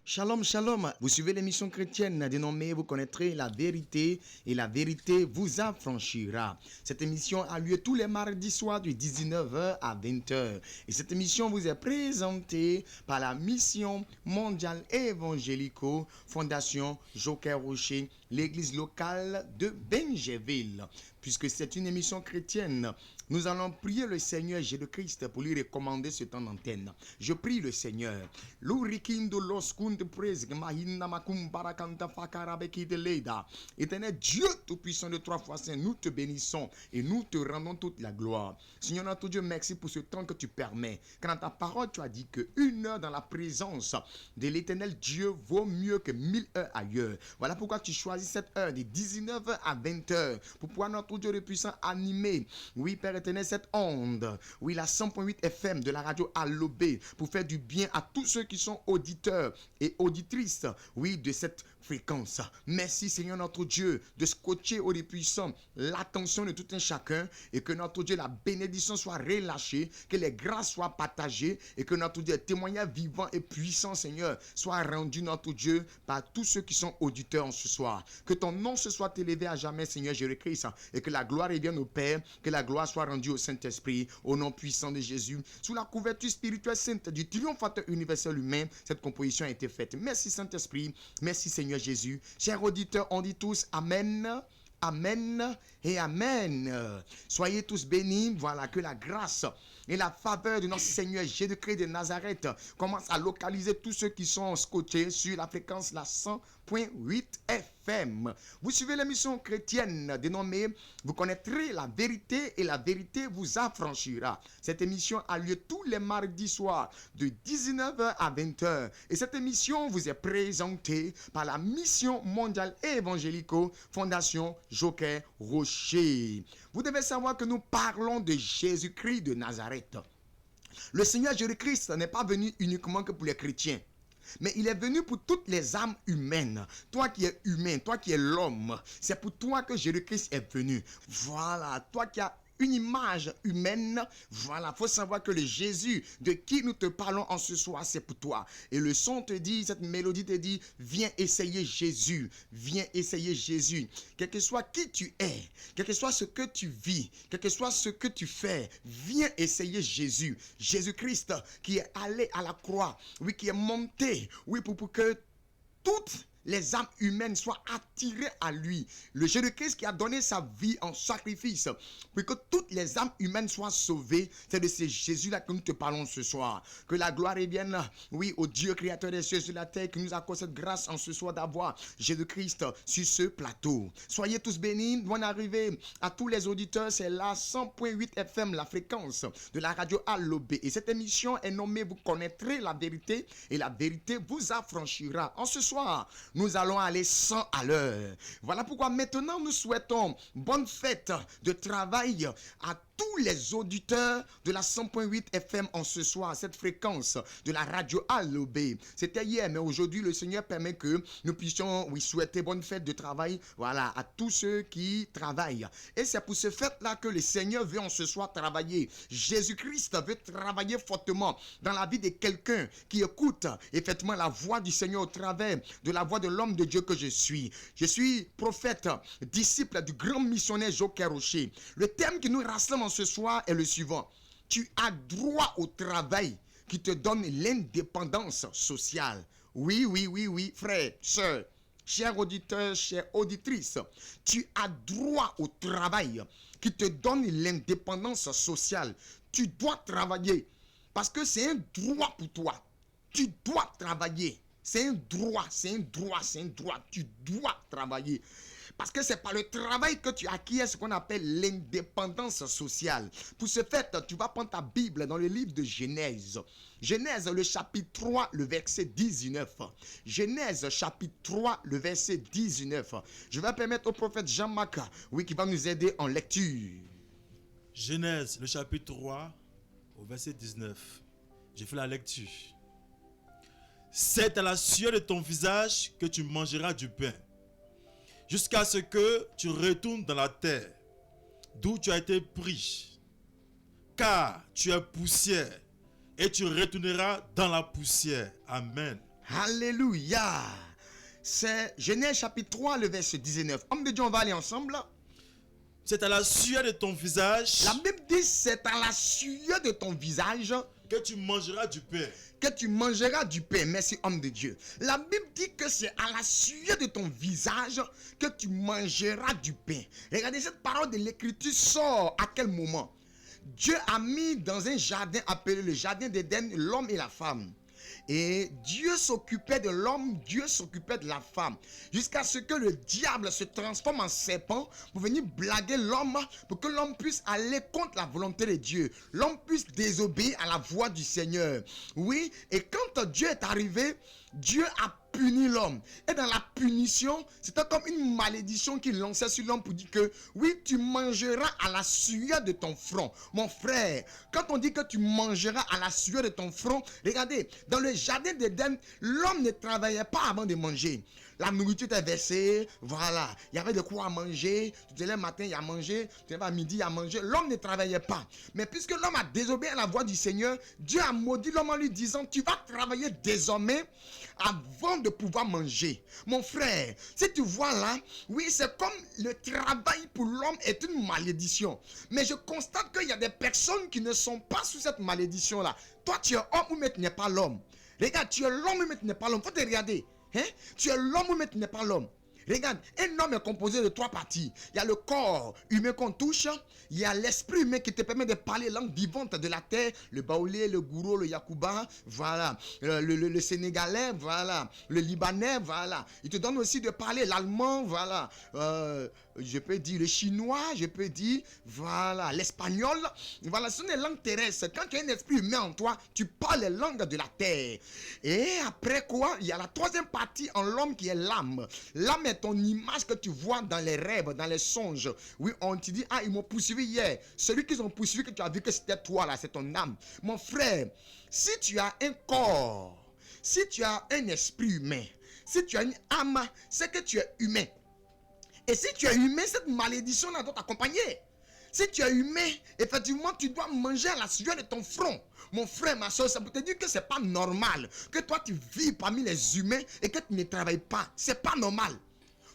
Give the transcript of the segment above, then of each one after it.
Shalom, shalom. Vous suivez l'émission chrétienne dénommée Vous connaîtrez la vérité et la vérité vous affranchira. Cette émission a lieu tous les mardis soirs de 19h à 20h. Et cette émission vous est présentée par la mission mondiale évangélico Fondation Joker Rocher, l'église locale de Benjéville. Puisque c'est une émission chrétienne, nous allons prier le Seigneur Jésus-Christ pour lui recommander ce temps d'antenne. Je prie le Seigneur. Éternel Dieu Tout-Puissant de trois fois saint, nous te bénissons et nous te rendons toute la gloire. Seigneur notre Dieu, merci pour ce temps que tu permets. Car dans ta parole, tu as dit que 1 heure dans la présence de l'éternel Dieu vaut mieux que 1000 heures ailleurs. Voilà pourquoi tu choisis cette heure de 19h à 20h pour pouvoir notre Dieu le puissant animer, oui Père éternel, cette onde, oui la 100.8 FM de la radio Allobé, pour faire du bien à tous ceux qui sont auditeurs et auditrices, oui, de cette fréquence. Merci Seigneur notre Dieu de scotcher au puissant l'attention de tout un chacun et que notre Dieu, la bénédiction soit relâchée, que les grâces soient partagées et que notre Dieu, témoignage vivant et puissant Seigneur, soit rendu notre Dieu par tous ceux qui sont auditeurs en ce soir. Que ton nom se soit élevé à jamais Seigneur Jésus-Christ et que la gloire revienne au Père, que la gloire soit rendue au Saint-Esprit, au nom puissant de Jésus. Sous la couverture spirituelle sainte du triomphateur universel humain, cette composition a été faite. Merci Saint-Esprit, merci Seigneur Jésus. Chers auditeurs, on dit tous Amen. Amen et Amen. Soyez tous bénis. Voilà, que la grâce et la faveur de notre Seigneur Jésus-Christ de Nazareth commence à localiser tous ceux qui sont scotchés sur la fréquence la 100.8 FM. Vous suivez l'émission chrétienne dénommée Vous connaîtrez la vérité et la vérité vous affranchira. Cette émission a lieu tous les mardis soirs de 19h à 20h. Et cette émission vous est présentée par la mission mondiale évangélico Fondation Joker Rocher. Vous devez savoir que nous parlons de Jésus-Christ de Nazareth. Le Seigneur Jésus-Christ n'est pas venu uniquement que pour les chrétiens, mais il est venu pour toutes les âmes humaines. Toi qui es humain, toi qui es l'homme, c'est pour toi que Jésus-Christ est venu. Voilà, toi qui as une image humaine, voilà, faut savoir que le Jésus de qui nous te parlons en ce soir, c'est pour toi. Et le son te dit, cette mélodie te dit, viens essayer Jésus, viens essayer Jésus. Quel que soit qui tu es, quel que soit ce que tu vis, quel que soit ce que tu fais, viens essayer Jésus. Jésus-Christ qui est allé à la croix, oui, qui est monté, oui, pour que toutes les âmes humaines soient attirées à lui. Le Jésus-Christ qui a donné sa vie en sacrifice pour que toutes les âmes humaines soient sauvées. C'est de ce Jésus-là que nous te parlons ce soir. Que la gloire revienne, oui, au Dieu créateur des cieux et de la terre qui nous accorde cette grâce en ce soir d'avoir Jésus-Christ sur ce plateau. Soyez tous bénis. Bonne arrivée à tous les auditeurs. C'est la 100.8 FM, la fréquence de la radio Allobé. Et cette émission est nommée Vous connaîtrez la vérité et la vérité vous affranchira. En ce soir, nous allons aller 100 à l'heure. Voilà pourquoi maintenant nous souhaitons bonne fête de travail à tous les auditeurs de la 100.8 FM en ce soir, cette fréquence de la radio Allobé. C'était hier, mais aujourd'hui, le Seigneur permet que nous puissions, oui, souhaiter bonne fête de travail, voilà, à tous ceux qui travaillent. Et c'est pour ce fait-là que le Seigneur veut en ce soir travailler. Jésus-Christ veut travailler fortement dans la vie de quelqu'un qui écoute effectivement la voix du Seigneur au travers de la voix de l'homme de Dieu que je suis. Je suis prophète, disciple du grand missionnaire Joker Rocher. Le thème qui nous rassemble ce soir est le suivant. Tu as droit au travail qui te donne l'indépendance sociale. Oui, frère, sœur, chers auditeurs, chères auditrices, tu as droit au travail qui te donne l'indépendance sociale. Tu dois travailler parce que c'est un droit pour toi. Tu dois travailler. C'est un droit. Tu dois travailler. Parce que c'est par le travail que tu acquiers ce qu'on appelle l'indépendance sociale. Pour ce fait, tu vas prendre ta Bible dans le livre de Genèse. Genèse, le chapitre 3, le verset 19. Genèse, chapitre 3, le verset 19. Je vais permettre au prophète Jean-Marc, oui, qui va nous aider en lecture. Genèse, le chapitre 3, au verset 19. Je fais la lecture. C'est à la sueur de ton visage que tu mangeras du pain, jusqu'à ce que tu retournes dans la terre, d'où tu as été pris. Car tu es poussière, et tu retourneras dans la poussière. Amen. Alléluia. C'est Genèse chapitre 3, le verset 19. Homme de Dieu, on va aller ensemble. C'est à la sueur de ton visage La Bible dit c'est à la sueur de ton visage que tu mangeras du pain. que tu mangeras du pain. Merci, homme de Dieu. La Bible dit que c'est à la sueur de ton visage que tu mangeras du pain. Regardez, cette parole de l'écriture sort à quel moment? Dieu a mis dans un jardin appelé le jardin d'Éden l'homme et la femme. Et Dieu s'occupait de l'homme, Dieu s'occupait de la femme. Jusqu'à ce que le diable se transforme en serpent pour venir blaguer l'homme, pour que l'homme puisse aller contre la volonté de Dieu. L'homme puisse désobéir à la voix du Seigneur. Oui, et quand Dieu est arrivé, Dieu a puni l'homme. Et dans la punition, c'était comme une malédiction qu'il lançait sur l'homme pour dire que oui, tu mangeras à la sueur de ton front. Mon frère, quand on dit que tu mangeras à la sueur de ton front, regardez, dans le jardin d'Éden, l'homme ne travaillait pas avant de manger. La nourriture était versée, voilà, il y avait de quoi manger. Tu te lèves le matin, il y a à manger, tu te lèves à midi, il y a à manger. L'homme ne travaillait pas. Mais puisque l'homme a désobéi à la voix du Seigneur, Dieu a maudit l'homme en lui disant, tu vas travailler désormais avant de pouvoir manger. Mon frère, si tu vois là, oui, c'est comme le travail pour l'homme est une malédiction. Mais je constate qu'il y a des personnes qui ne sont pas sous cette malédiction-là. Toi, tu es homme mais tu n'es pas l'homme. Regarde, tu es l'homme mais tu n'es pas l'homme. Faut te regarder. Hein? Tu es l'homme mais tu n'es pas l'homme. Regarde, un homme est composé de 3 parties. Il y a le corps humain qu'on touche. Il y a l'esprit humain qui te permet de parler langue vivante de la terre. Le baoulé, le gouro, le yakouba, voilà. Le sénégalais, voilà. Le libanais, voilà. Il te donne aussi de parler l'allemand, voilà. Je peux dire le chinois, je peux dire, voilà, l'espagnol. Voilà, ce sont des langues terrestres. Quand tu as un esprit humain en toi, tu parles les langues de la terre. Et après quoi, il y a la 3e partie en l'homme qui est l'âme. L'âme est ton image que tu vois dans les rêves, dans les songes. Oui, on te dit, ah, ils m'ont poursuivi hier. Celui qu'ils ont poursuivi, que tu as vu que c'était toi là, c'est ton âme. Mon frère, si tu as un corps, si tu as un esprit humain, si tu as une âme, c'est que tu es humain. Et si tu es humain, cette malédiction-là doit t'accompagner. Si tu es humain, effectivement, tu dois manger à la sueur de ton front. Mon frère, ma soeur, ça peut te dire que c'est pas normal que toi tu vis parmi les humains et que tu ne travailles pas. C'est pas normal.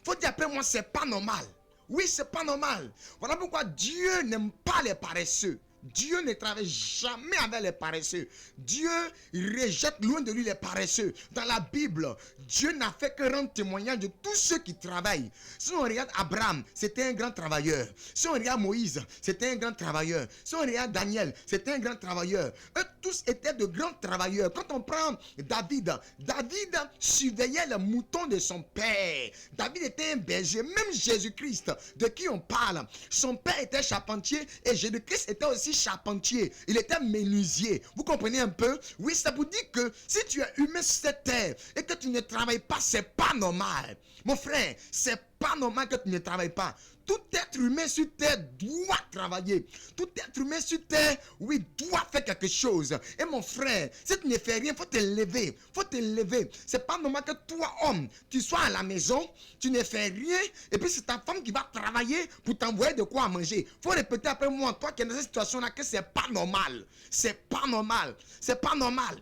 Faut dire après moi, c'est pas normal. Oui, c'est pas normal. Voilà pourquoi Dieu n'aime pas les paresseux. Dieu ne travaille jamais avec les paresseux. Dieu rejette loin de lui les paresseux. Dans la Bible, Dieu n'a fait que rendre témoignage de tous ceux qui travaillent. Si on regarde Abraham, c'était un grand travailleur. Si on regarde Moïse, c'était un grand travailleur. Si on regarde Daniel, c'était un grand travailleur. Eux tous étaient de grands travailleurs. Quand on prend David, David surveillait les moutons de son père. David était un berger. Même Jésus-Christ, de qui on parle, son père était charpentier et Jésus-Christ était aussi charpentier. Il était menuisier. Vous comprenez un peu? Oui, ça vous dit que si tu es humain sur cette terre et que tu ne travailles pas, c'est pas normal. Mon frère, c'est pas normal que tu ne travailles pas. Tout être humain sur terre doit travailler. Tout être humain sur terre, oui, doit faire quelque chose. Et mon frère, si tu ne fais rien, il faut te lever. Faut te lever. C'est pas normal que toi, homme, tu sois à la maison, tu ne fais rien, et puis c'est ta femme qui va travailler pour t'envoyer de quoi manger. Faut répéter après moi, toi qui es dans cette situation-là, que c'est pas normal. C'est pas normal. C'est pas normal.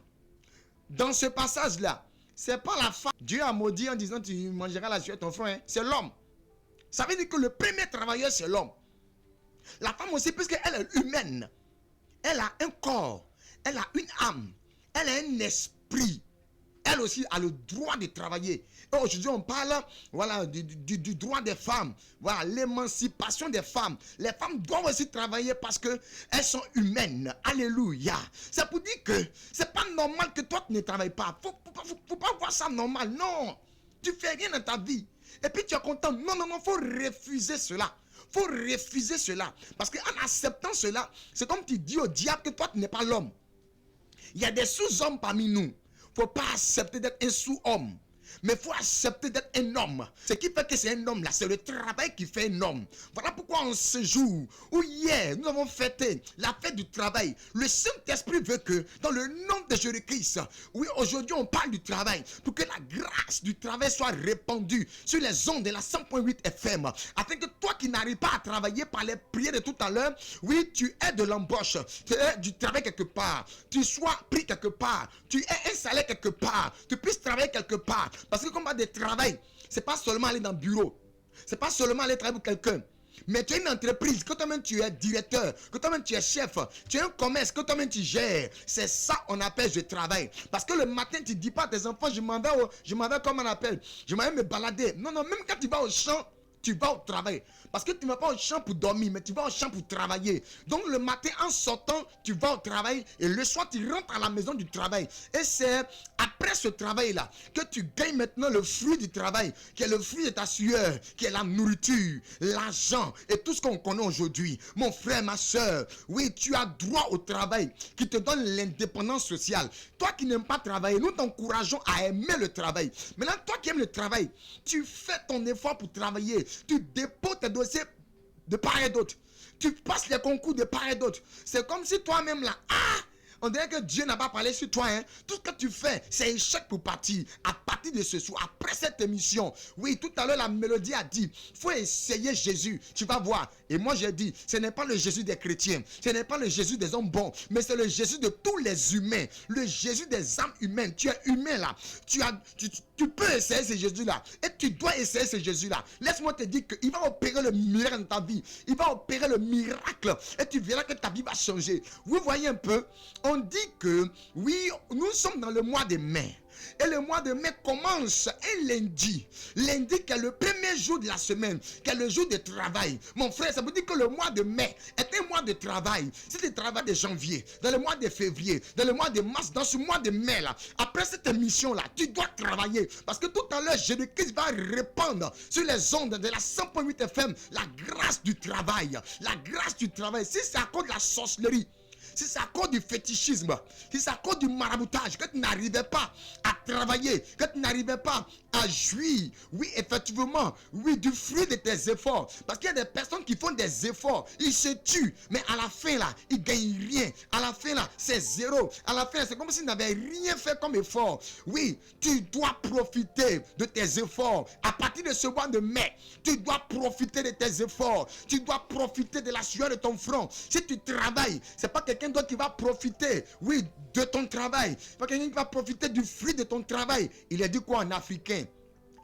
Dans ce passage-là, c'est pas la femme. Dieu a maudit en disant tu mangeras la sueur de ton front. Hein. C'est l'homme. Ça veut dire que le premier travailleur, c'est l'homme. La femme aussi, puisqu'elle est humaine, elle a un corps, elle a une âme, elle a un esprit. Elle aussi a le droit de travailler. Et aujourd'hui, on parle voilà, du droit des femmes. Voilà, l'émancipation des femmes. Les femmes doivent aussi travailler parce qu'elles sont humaines. Alléluia. C'est pour dire que c'est pas normal que toi, tu ne travailles pas. Faut pas voir ça normal. Non. Tu fais rien dans ta vie. Et puis tu es content. Non, non, non, faut refuser cela. Faut refuser cela. Parce qu'en acceptant cela, c'est comme tu dis au diable que toi, tu n'es pas l'homme. Il y a des sous-hommes parmi nous. Faut pas accepter d'être un sous-homme. Mais il faut accepter d'être un homme. Ce qui fait que c'est un homme là, c'est le travail qui fait un homme. Voilà pourquoi en ce jour où hier nous avons fêté la fête du travail, le Saint-Esprit veut que dans le nom de Jésus-Christ, oui, aujourd'hui on parle du travail, pour que la grâce grâce du travail soit répandue sur les ondes de la 100.8 FM, afin que toi qui n'arrives pas à travailler par les prières de tout à l'heure, oui, tu aies de l'embauche, tu aies du travail quelque part, tu sois pris quelque part, tu aies un salaire quelque part, tu puisses travailler quelque part. Parce que comme on a des travail, c'est pas seulement aller dans le bureau, c'est pas seulement aller travailler pour quelqu'un. Mais tu as une entreprise, que toi-même tu es directeur, que toi-même tu es chef, tu as un commerce, que toi-même tu gères. C'est ça on appelle je travaille. Parce que le matin tu ne dis pas à tes enfants, je m'en vais comme on appelle, je m'en vais me balader. Non, même quand tu vas au champ, tu vas au travail. Parce que tu ne vas pas au champ pour dormir, mais tu vas au champ pour travailler. Donc le matin, en sortant, tu vas au travail. Et le soir, tu rentres à la maison du travail. Et c'est après ce travail-là que tu gagnes maintenant le fruit du travail, qui est le fruit de ta sueur, qui est la nourriture, l'argent et tout ce qu'on connaît aujourd'hui. Mon frère, ma soeur, oui, tu as droit au travail qui te donne l'indépendance sociale. Toi qui n'aimes pas travailler, nous t'encourageons à aimer le travail. Maintenant, toi qui aimes le travail, tu fais ton effort pour travailler. Tu déposes tes dossiers de part et d'autre. Tu passes les concours de part et d'autre. C'est comme si toi-même là, on dirait que Dieu n'a pas parlé sur toi. Tout ce que tu fais, c'est échec pour partir. À partir de ce soir, après cette émission, oui, tout à l'heure, la mélodie a dit, il faut essayer Jésus. Tu vas voir. Et moi, j'ai dit, ce n'est pas le Jésus des chrétiens. Ce n'est pas le Jésus des hommes bons. Mais c'est le Jésus de tous les humains. Le Jésus des âmes humaines. Tu es humain là. Tu peux essayer ce Jésus-là. Et tu dois essayer ce Jésus-là. Laisse-moi te dire qu'il va opérer le miracle dans ta vie. Il va opérer le miracle. Et tu verras que ta vie va changer. Vous voyez un peu, on dit que, oui, nous sommes dans le mois de mai. Et le mois de mai commence un lundi. Lundi qui est le premier jour de la semaine, qui est le jour de travail. Mon frère, ça veut dire que le mois de mai est un mois de travail. C'est le travail de janvier, dans le mois de février, dans le mois de mars, dans ce mois de mai là. Après cette émission là, tu dois travailler. Parce que tout à l'heure, Jésus-Christ va répandre sur les ondes de la 100.8 FM la grâce du travail. La grâce du travail. Si c'est à cause de la sorcellerie, si c'est à cause du fétichisme, si c'est à cause du maraboutage, que tu n'arrivais pas à travailler, que tu n'arrivais pas à jouir, oui, effectivement, oui, du fruit de tes efforts. Parce qu'il y a des personnes qui font des efforts, ils se tuent, mais à la fin, là, ils ne gagnent rien. À la fin, là, c'est zéro. À la fin, c'est comme s'ils n'avaient rien fait comme effort. Oui, tu dois profiter de tes efforts. À partir de ce mois de mai, tu dois profiter de tes efforts. Tu dois profiter de la sueur de ton front. Si tu travailles, c'est pas quelqu'un d'autre qui va profiter, oui, de ton travail. C'est pas quelqu'un qui va profiter du fruit de ton travail. Il est dit quoi en africain?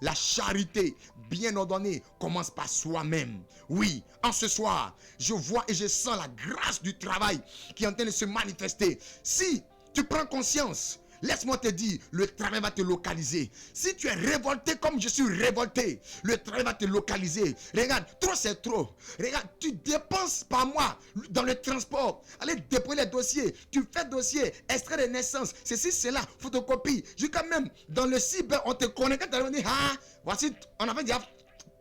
La charité bien ordonnée commence par soi-même. Oui, en ce soir, je vois et je sens la grâce du travail qui est en train de se manifester. Si tu prends conscience, laisse-moi te dire, le travail va te localiser. Si tu es révolté comme je suis révolté, le travail va te localiser. Regarde, trop c'est trop. Regarde, tu dépenses par mois dans le transport. Allez déposer les dossiers. Tu fais dossier, extrait de naissance, ceci, cela, photocopie. Jusqu'à même dans le cyber, on te connaît. Quand tu as dit, voici, on avait dit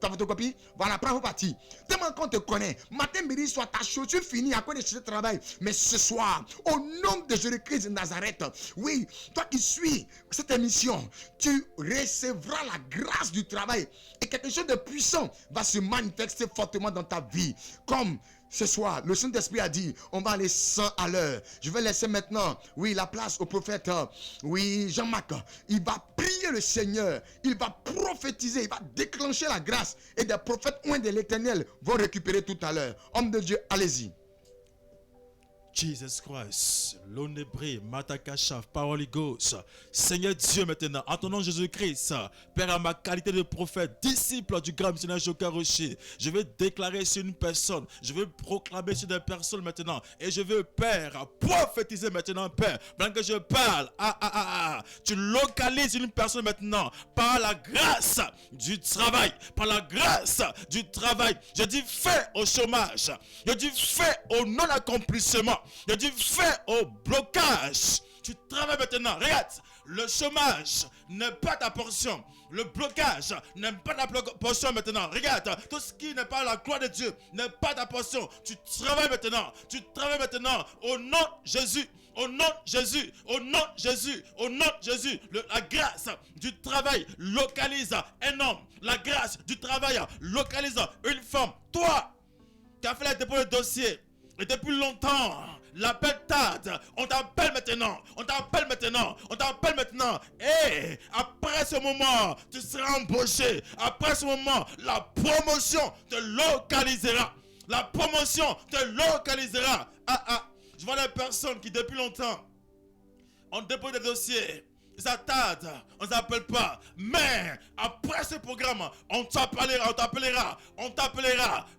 ta photocopie, voilà, prends vos parties. Tellement qu'on te connaît. Matin, midi, soir, ta chaussure finie à quoi de ce travail. Mais ce soir, au nom de Jésus-Christ de Nazareth, oui, toi qui suis cette émission, tu recevras la grâce du travail. Et quelque chose de puissant va se manifester fortement dans ta vie. Comme ce soir, le Saint-Esprit a dit, on va aller 100 à l'heure. Je vais laisser maintenant, oui, la place au prophète, oui, Jean-Marc. Il va prier le Seigneur. Il va prophétiser. Il va déclencher la grâce. Et des prophètes oints de l'Éternel vont récupérer tout à l'heure. Homme de Dieu, allez-y. Jesus Christ, l'onébré, Matakashaf, Holy Ghost, Seigneur Dieu maintenant, en ton nom Jésus-Christ, Père, à ma qualité de prophète, disciple du grand missionnaire Joka Rocher, je vais déclarer sur une personne, je vais proclamer sur des personnes maintenant, et je veux, Père, prophétiser maintenant, Père, pendant que je parle, tu localises une personne maintenant, par la grâce du travail, par la grâce du travail, je dis fait au chômage, je dis fait au non-accomplissement, je dis fait au blocage. Tu travailles maintenant. Regarde, le chômage n'est pas ta portion. Le blocage n'est pas ta portion maintenant. Regarde, tout ce qui n'est pas la gloire de Dieu n'est pas ta portion. Tu travailles maintenant. Tu travailles maintenant au nom de Jésus. Au nom de Jésus, au nom de Jésus, au nom de Jésus, la grâce du travail localise un homme. La grâce du travail localise une femme. Toi, qui as fait la dépôt de dossier, et depuis longtemps, L'appel tarde. On t'appelle maintenant. On t'appelle maintenant. On t'appelle maintenant. Et après ce moment, tu seras embauché. Après ce moment, la promotion te localisera. La promotion te localisera. Je vois des personnes qui depuis longtemps ont déposé des dossiers. Ça tarde, on ne s'appelle pas. Mais après ce programme, on t'appellera.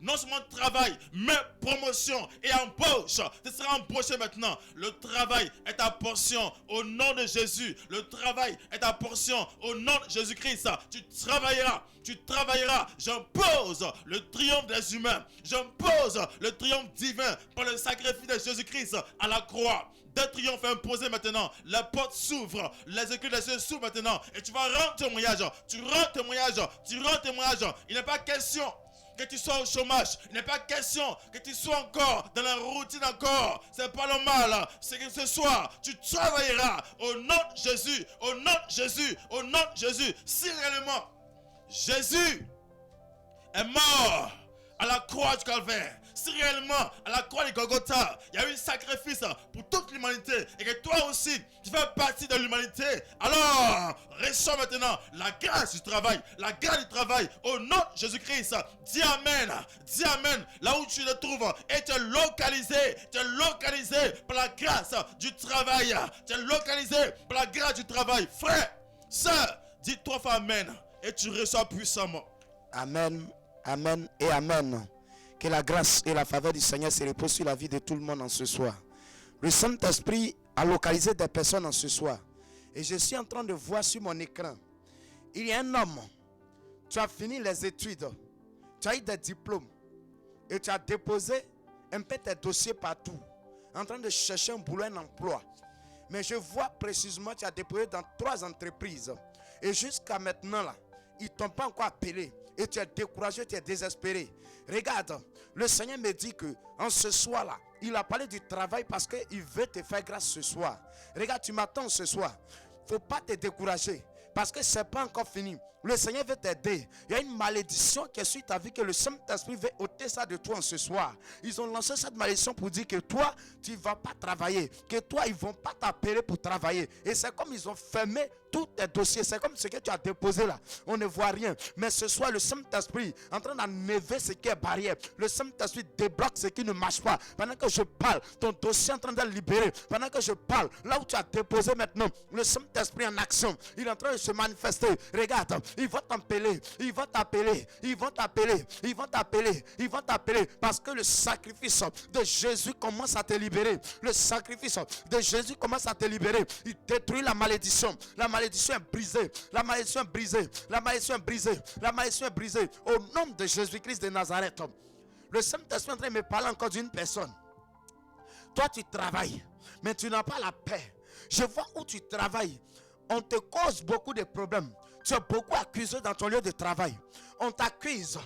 Non seulement travail, mais promotion et embauche. Tu seras embauché maintenant. Le travail est ta portion au nom de Jésus. Le travail est ta portion au nom de Jésus-Christ. Tu travailleras. J'impose le triomphe des humains. J'impose le triomphe divin par le sacrifice de Jésus-Christ à la croix. Des triomphes imposés maintenant. Les portes s'ouvrent. Les écrits des cieux s'ouvrent maintenant. Et tu vas rendre témoignage. Tu rends témoignage. Il n'est pas question que tu sois au chômage. Il n'est pas question que tu sois encore dans la routine encore. C'est pas normal. C'est que ce soir, tu travailleras au nom de Jésus. Au nom de Jésus. Au nom de Jésus. Si réellement Jésus est mort à la croix du Calvaire, si réellement à la croix de Golgotha, il y a eu un sacrifice pour toute l'humanité et que toi aussi tu fais partie de l'humanité, alors reçois maintenant la grâce du travail, au nom de Jésus-Christ. Dis Amen, là où tu te trouves, et tu es localisé par la grâce du travail, frère, sœur, dis 3 fois Amen et tu reçois puissamment. Amen, Amen et Amen. Que la grâce et la faveur du Seigneur se reposent sur la vie de tout le monde en ce soir. Le Saint-Esprit a localisé des personnes en ce soir. Et je suis en train de voir sur mon écran. Il y a un homme. Tu as fini les études. Tu as eu des diplômes. Et tu as déposé un peu tes dossiers partout. En train de chercher un boulot, un emploi. Mais je vois précisément que tu as déposé dans 3 entreprises. Et jusqu'à maintenant, là, ils ne t'ont pas encore appelé. Et tu es découragé, tu es désespéré. Regarde, le Seigneur me dit que en ce soir-là, il a parlé du travail parce qu'il veut te faire grâce ce soir. Regarde, tu m'attends ce soir. Il ne faut pas te décourager parce que ce n'est pas encore fini. Le Seigneur veut t'aider. Il y a une malédiction qui est sur ta vie que le Saint-Esprit veut ôter ça de toi en ce soir. Ils ont lancé cette malédiction pour dire que toi, tu ne vas pas travailler. Que toi, ils ne vont pas t'appeler pour travailler. Et c'est comme ils ont fermé tous tes dossiers. C'est comme ce que tu as déposé là. On ne voit rien. Mais ce soir, le Saint-Esprit est en train d'enlever ce qui est barrière. Le Saint-Esprit débloque ce qui ne marche pas. Pendant que je parle, ton dossier est en train de libérer. Pendant que je parle, là où tu as déposé maintenant, le Saint-Esprit en action. Il est en train de se manifester. Regarde. Ils vont t'appeler, parce que le sacrifice de Jésus commence à te libérer. Le sacrifice de Jésus commence à te libérer. Il détruit la malédiction. La malédiction est brisée. La malédiction est brisée. La malédiction est brisée. La malédiction est brisée. Au nom de Jésus-Christ de Nazareth. Le Saint-Esprit est en train de me parler encore d'une personne. Toi, tu travailles, mais tu n'as pas la paix. Je vois où tu travailles. On te cause beaucoup de problèmes. Tu es beaucoup accusé dans ton lieu de travail. On t'accuse.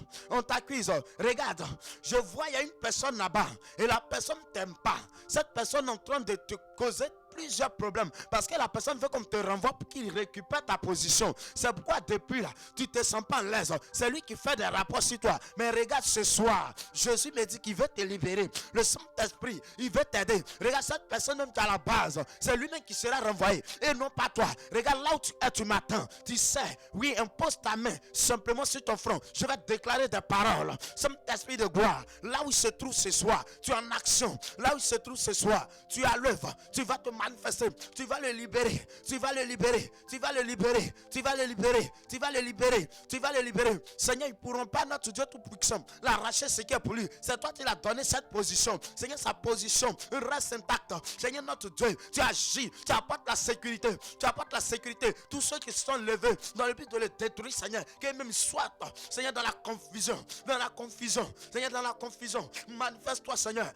Regarde, je vois, il y a une personne là-bas et la personne ne t'aime pas. Cette personne est en train de te causer plusieurs problèmes parce que la personne veut qu'on te renvoie pour qu'il récupère ta position. C'est pourquoi depuis là, tu te sens pas en l'aise. C'est lui qui fait des rapports sur toi. Mais regarde ce soir, Jésus me dit qu'il veut te libérer. Le Saint-Esprit, il veut t'aider. Regarde cette personne même qui est à la base. C'est lui-même qui sera renvoyé et non pas toi. Regarde là où tu es, tu m'attends. Tu sais, oui, impose ta main simplement sur ton front. Je vais déclarer des paroles. Saint-Esprit de gloire, là où il se trouve ce soir, tu es en action. Là où il se trouve ce soir, tu es à l'œuvre. Tu vas te manifester, tu vas le libérer, Seigneur, ils ne pourront pas, notre Dieu tout-puissant, l'arracher ce qui est pour lui. C'est toi qui l'as donné cette position. Seigneur, sa position reste intacte. Seigneur, notre Dieu, tu agis, tu apportes la sécurité, tous ceux qui se sont levés dans le but de le détruire, Seigneur, qu'ils même soient, Seigneur, dans la confusion, Seigneur, dans la confusion, manifeste-toi, Seigneur,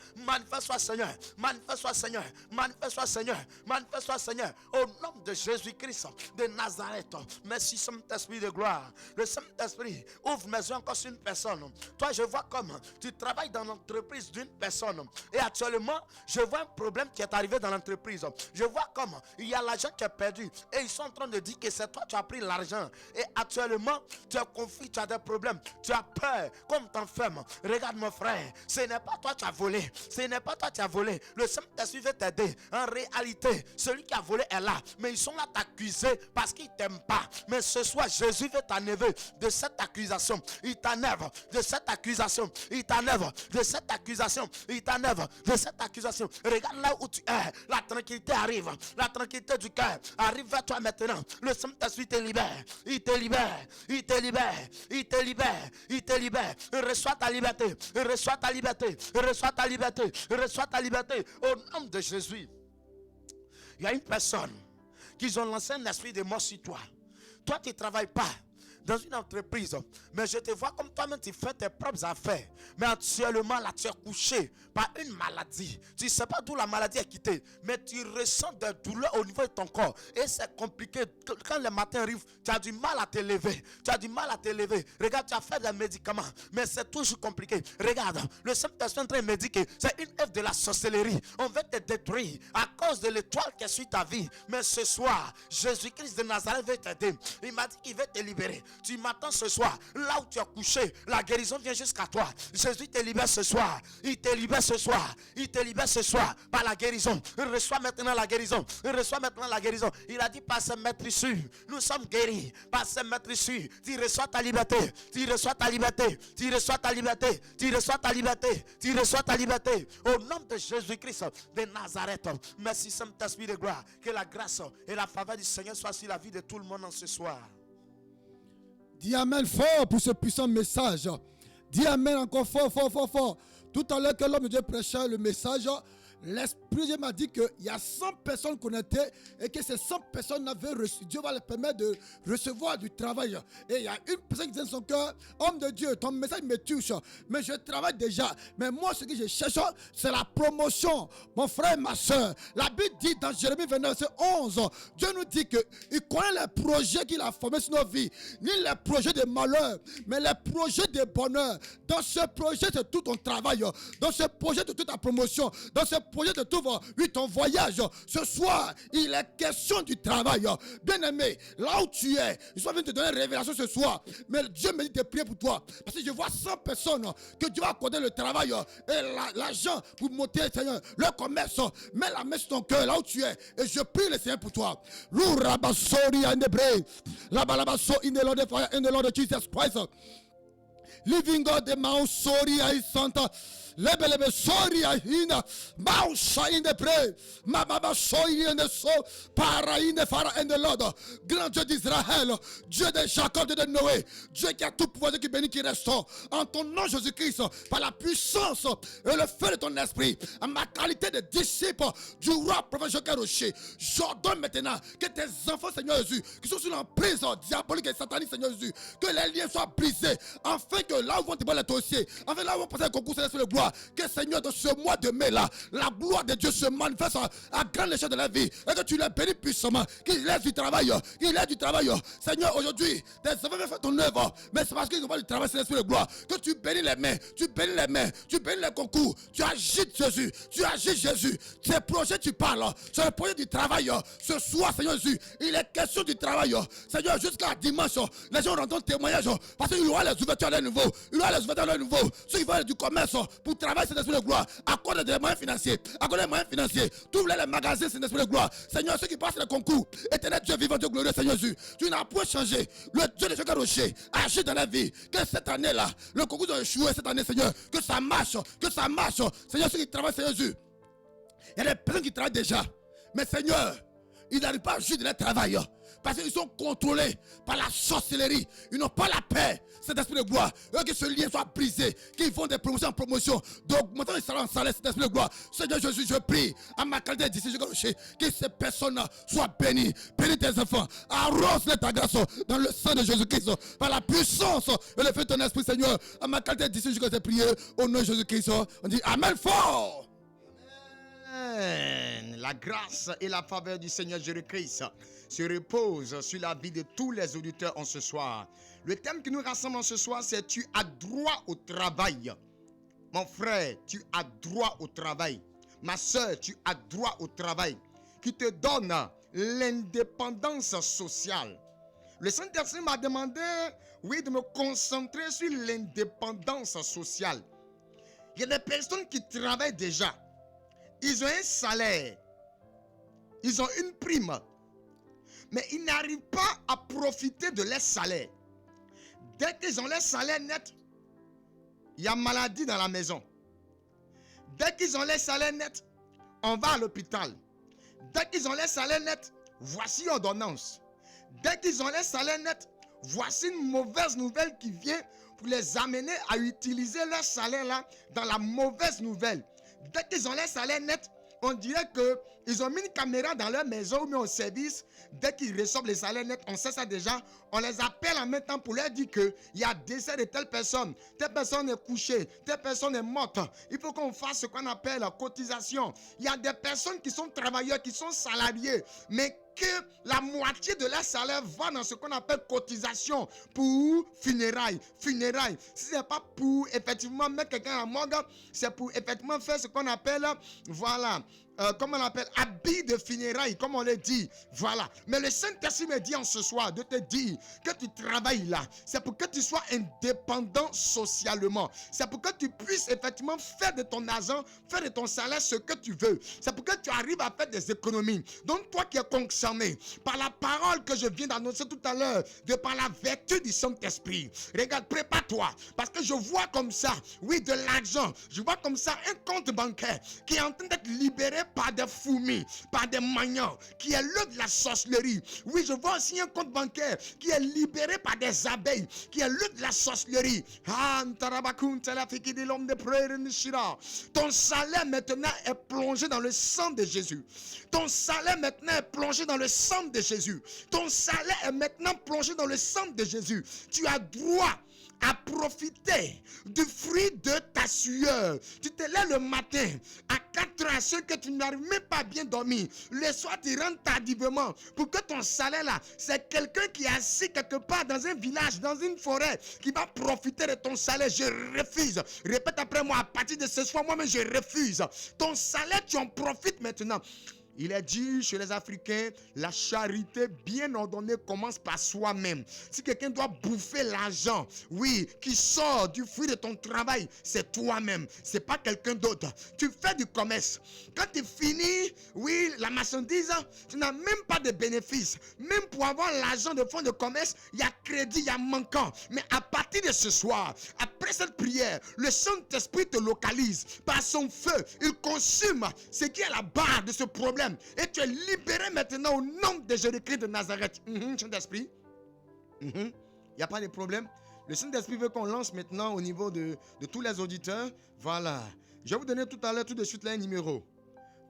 Seigneur. Manifeste-toi, Seigneur, au nom de Jésus-Christ de Nazareth. Merci, Saint-Esprit de gloire. Le Saint-Esprit ouvre mes yeux encore sur une personne. Toi, je vois comme tu travailles dans l'entreprise d'une personne. Et actuellement, je vois un problème qui est arrivé dans l'entreprise. Je vois comme il y a l'argent qui est perdu. Et ils sont en train de dire que c'est toi qui as pris l'argent. Et actuellement, tu as conflit, tu as des problèmes. Tu as peur, comme t'enfermes. Regarde mon frère, ce n'est pas toi qui as volé. Ce n'est pas toi qui as volé. Le Saint-Esprit veut t'aider. En réalité, celui qui a volé est là. Mais ils sont là t'accuser parce qu'ils ne t'aiment pas. Mais ce soir, Jésus veut t'enlever de cette accusation. Il t'enlève de cette accusation. Il t'enlève de cette accusation. Il t'enlève de cette accusation. Regarde là où tu es. La tranquillité arrive. La tranquillité du cœur arrive vers toi maintenant. Le Saint-Esprit te libère. Il te libère. Il te libère. Il te libère. Il te libère. Reçois ta liberté. Reçois ta liberté. Reçois ta liberté. Reçois ta liberté. Au nom de Jésus. Il y a une personne qui ont lancé un esprit de mort sur toi. Toi, tu ne travailles pas dans une entreprise, mais je te vois comme toi-même tu fais tes propres affaires. Mais actuellement là tu es couché par une maladie. Tu ne sais pas d'où la maladie est quittée, mais tu ressens des douleurs au niveau de ton corps. Et c'est compliqué. Quand le matin arrive, tu as du mal à te lever. Tu as du mal à te lever. Regarde, tu as fait des médicaments, mais c'est toujours compliqué. Regarde, le Saint-Esprit est en train de me dire que c'est une œuvre de la sorcellerie. On veut te détruire à cause de l'étoile qui est sur ta vie. Mais ce soir, Jésus-Christ de Nazareth veut t'aider. Il m'a dit qu'il veut te libérer. Tu m'attends ce soir, là où tu es couché, la guérison vient jusqu'à toi. Jésus te libère ce soir. Il te libère ce soir. Il te libère ce soir par la guérison. Reçois maintenant la guérison. Reçois maintenant la guérison. Il a dit par ses maîtrisures, nous sommes guéris. Par ses maîtrisures, tu reçois ta liberté. Tu reçois ta liberté. Tu reçois ta liberté. Tu reçois ta liberté. Tu reçois ta liberté. Au nom de Jésus-Christ de Nazareth. Merci Saint-Esprit de gloire. Que la grâce et la faveur du Seigneur soient sur la vie de tout le monde en ce soir. Dis Amen fort pour ce puissant message. Dis Amen encore fort, fort, fort, fort. Tout à l'heure que l'homme de Dieu prêchait le message, l'Esprit de Dieu m'a dit qu'il y a 100 personnes connectées et que ces 100 personnes avaient reçu. Dieu va leur permettre de recevoir du travail. Et il y a une personne qui dit dans son cœur, homme de Dieu, ton message me touche, mais je travaille déjà. Mais moi, ce que je cherche, c'est la promotion. Mon frère, ma soeur, la Bible dit dans Jérémie 29, verset 11, Dieu nous dit qu'il connaît les projets qu'il a formés sur nos vies, ni les projets de malheur, mais les projets de bonheur. Dans ce projet, c'est tout ton travail. Dans ce projet, c'est toute ta promotion. Dans ce projet de tout ton voyage. Ce soir, il est question du travail. Bien aimé, là où tu es, je suis venu te donner une révélation ce soir. Mais Dieu me dit de prier pour toi. Parce que je vois 100 personnes que Dieu va accorder le travail et l'argent pour monter, Seigneur, le commerce. Mets la main sur ton cœur, là où tu es. Et je prie le Seigneur pour toi. L'ourabasori and the brave. Labalabaso in the Lord of fire, in the Lord of Jesus Christ. Living God, the Mount Soria is Santa. Lebelebe soria hina mausha in the pray mababa soya in the soul para in the fara and the Lord, grand Dieu d'Israël, Dieu de Jacob, Dieu de Noé, Dieu qui a tout pouvoir, Dieu qui bénit, qui restaure, en ton nom Jésus-Christ, par la puissance et le feu de ton esprit, en ma qualité de disciple du roi prophète Joël Rocher, j'ordonne maintenant que tes enfants, Seigneur Jésus, qui sont sous l'emprise diabolique et satanique, Seigneur Jésus, que les liens soient brisés, afin que là où vont te voir les dossiers, afin là où vont passer le concours céleste de gloire, que Seigneur, dans ce mois de mai là, la gloire de Dieu se manifeste à grande échelle de la vie, et que tu les bénis puissamment, qu'il laisse du travail, Seigneur, aujourd'hui, tes enfants veulent faire ton œuvre, mais c'est parce qu'ils n'ont pas du travail, c'est l'esprit de gloire, que tu bénis les mains, tu bénis les concours, tu agites Jésus, tes projets tu parles, sur le projet du travail, ce soir, Seigneur Jésus, il est question du travail, Seigneur, jusqu'à dimanche, les gens rendront témoignage, parce qu'il y aura les ouvertures à leur niveau, ceux qui vont aller du commerce, pour travailler, c'est l'esprit de gloire, accorde des moyens financiers, tous les magasins, c'est l'esprit de gloire, Seigneur, ceux qui passent les concours, éternel Dieu vivant, Dieu glorieux, Seigneur Jésus, tu n'as point changé, le Dieu de Joël Rocher, agit dans la vie, que cette année-là, le concours doit échouer cette année, Seigneur, que ça marche, Seigneur, ceux qui travaillent, Seigneur Jésus, il y a des personnes qui travaillent déjà, mais Seigneur, ils n'arrivent pas à juger de leur travail, parce qu'ils sont contrôlés par la sorcellerie, ils n'ont pas la paix, cet esprit de gloire, que ce lien soit brisé, qu'ils font des promotions en promotion, d'augmenter les salaires en salaire, cet esprit de gloire, Seigneur Jésus, je prie, à ma qualité d'ici, que ces personnes soient bénies, bénis tes enfants, arrose-les ta grâce dans le sang de Jésus-Christ, par la puissance et le fait de ton esprit, Seigneur, à ma qualité d'ici, je prier au nom de Jésus-Christ, on dit Amen fort. Amen. la grâce et la faveur du Seigneur Jésus-Christ se reposent sur la vie de tous les auditeurs en ce soir. Le thème qui nous rassemble en ce soir, c'est « Tu as droit au travail ». Mon frère, tu as droit au travail. Ma soeur, tu as droit au travail qui te donne l'indépendance sociale. Le Saint-Esprit m'a demandé, oui, de me concentrer sur l'indépendance sociale. Il y a des personnes qui travaillent déjà. Ils ont un salaire. Ils ont une prime. Mais ils n'arrivent pas à profiter de leur salaire. Dès qu'ils ont leur salaire net, il y a maladie dans la maison. Dès qu'ils ont leur salaire net, on va à l'hôpital. Dès qu'ils ont leur salaire net, voici ordonnance. Dès qu'ils ont leur salaire net, voici une mauvaise nouvelle qui vient pour les amener à utiliser leur salaire là dans la mauvaise nouvelle. Dès qu'ils ont leur salaire net, on dirait qu'ils ont mis une caméra dans leur maison ou mis au service. Dès qu'ils reçoivent les salaires nets, on sait ça déjà. On les appelle en même temps pour leur dire qu'il y a décès de telle personne est couchée, telle personne est morte. Il faut qu'on fasse ce qu'on appelle la cotisation. Il y a des personnes qui sont travailleurs, qui sont salariés, mais que la moitié de leur salaire va dans ce qu'on appelle cotisation pour funérailles. Funérailles. Si ce n'est pas pour effectivement mettre quelqu'un à la morgue, c'est pour effectivement faire ce qu'on appelle, voilà, comment on appelle, habit de funérailles, comme on le dit. Voilà. Mais le Saint-Esprit me dit en ce soir de te dire que tu travailles là. C'est pour que tu sois indépendant socialement. C'est pour que tu puisses effectivement faire de ton argent, faire de ton salaire ce que tu veux. C'est pour que tu arrives à faire des économies. Donc toi qui es concerné par la parole que je viens d'annoncer tout à l'heure, de par la vertu du Saint-Esprit, regarde, prépare-toi. Parce que je vois comme ça, oui, de l'argent. Je vois comme ça un compte bancaire qui est en train d'être libéré par des fourmis, par des maniants, qui est l'œuvre de la sorcellerie. Oui, je vois aussi un compte bancaire qui est libéré par des abeilles, qui est l'œuvre de la sorcellerie. Ton salaire maintenant est plongé dans le sang de Jésus. Ton salaire maintenant est plongé dans le sang de Jésus. Ton salaire est maintenant plongé dans le sang de Jésus. Tu as droit à profiter du fruit de ta sueur. Tu te lèves le matin à 4 heures, ce que tu n'arrives même pas à bien dormir. Le soir, tu rentres tardivement pour que ton salaire là, c'est quelqu'un qui est assis quelque part dans un village, dans une forêt, qui va profiter de ton salaire. Je refuse. Répète après moi, à partir de ce soir, moi-même, je refuse. Ton salaire, tu en profites maintenant. Il est dit chez les Africains, la charité bien ordonnée commence par soi-même. Si quelqu'un doit bouffer l'argent, oui, qui sort du fruit de ton travail, c'est toi-même, c'est pas quelqu'un d'autre. Tu fais du commerce. Quand tu finis, oui, la marchandise, tu n'as même pas de bénéfice. Même pour avoir l'argent de fonds de commerce, il y a crédit, il y a manquant. Mais à partir de ce soir, après cette prière, le Saint-Esprit te localise. Par son feu, il consume ce qui est à la barre de ce problème. Et tu es libéré maintenant au nom de Jésus-Christ de Nazareth. Saint-Esprit, il n'y a pas de problème. Le Saint-Esprit veut qu'on lance maintenant au niveau de tous les auditeurs. Voilà. Je vais vous donner tout à l'heure, tout de suite, là, un numéro.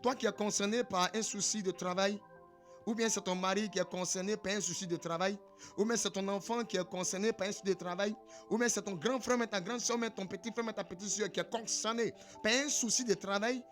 Toi qui es concerné par un souci de travail, ou bien c'est ton mari qui est concerné par un souci de travail, ou bien c'est ton enfant qui est concerné par un souci de travail, ou bien c'est ton grand frère, mais ta grande soeur, mais ton petit frère, mais ta petite soeur qui est concerné par un souci de travail.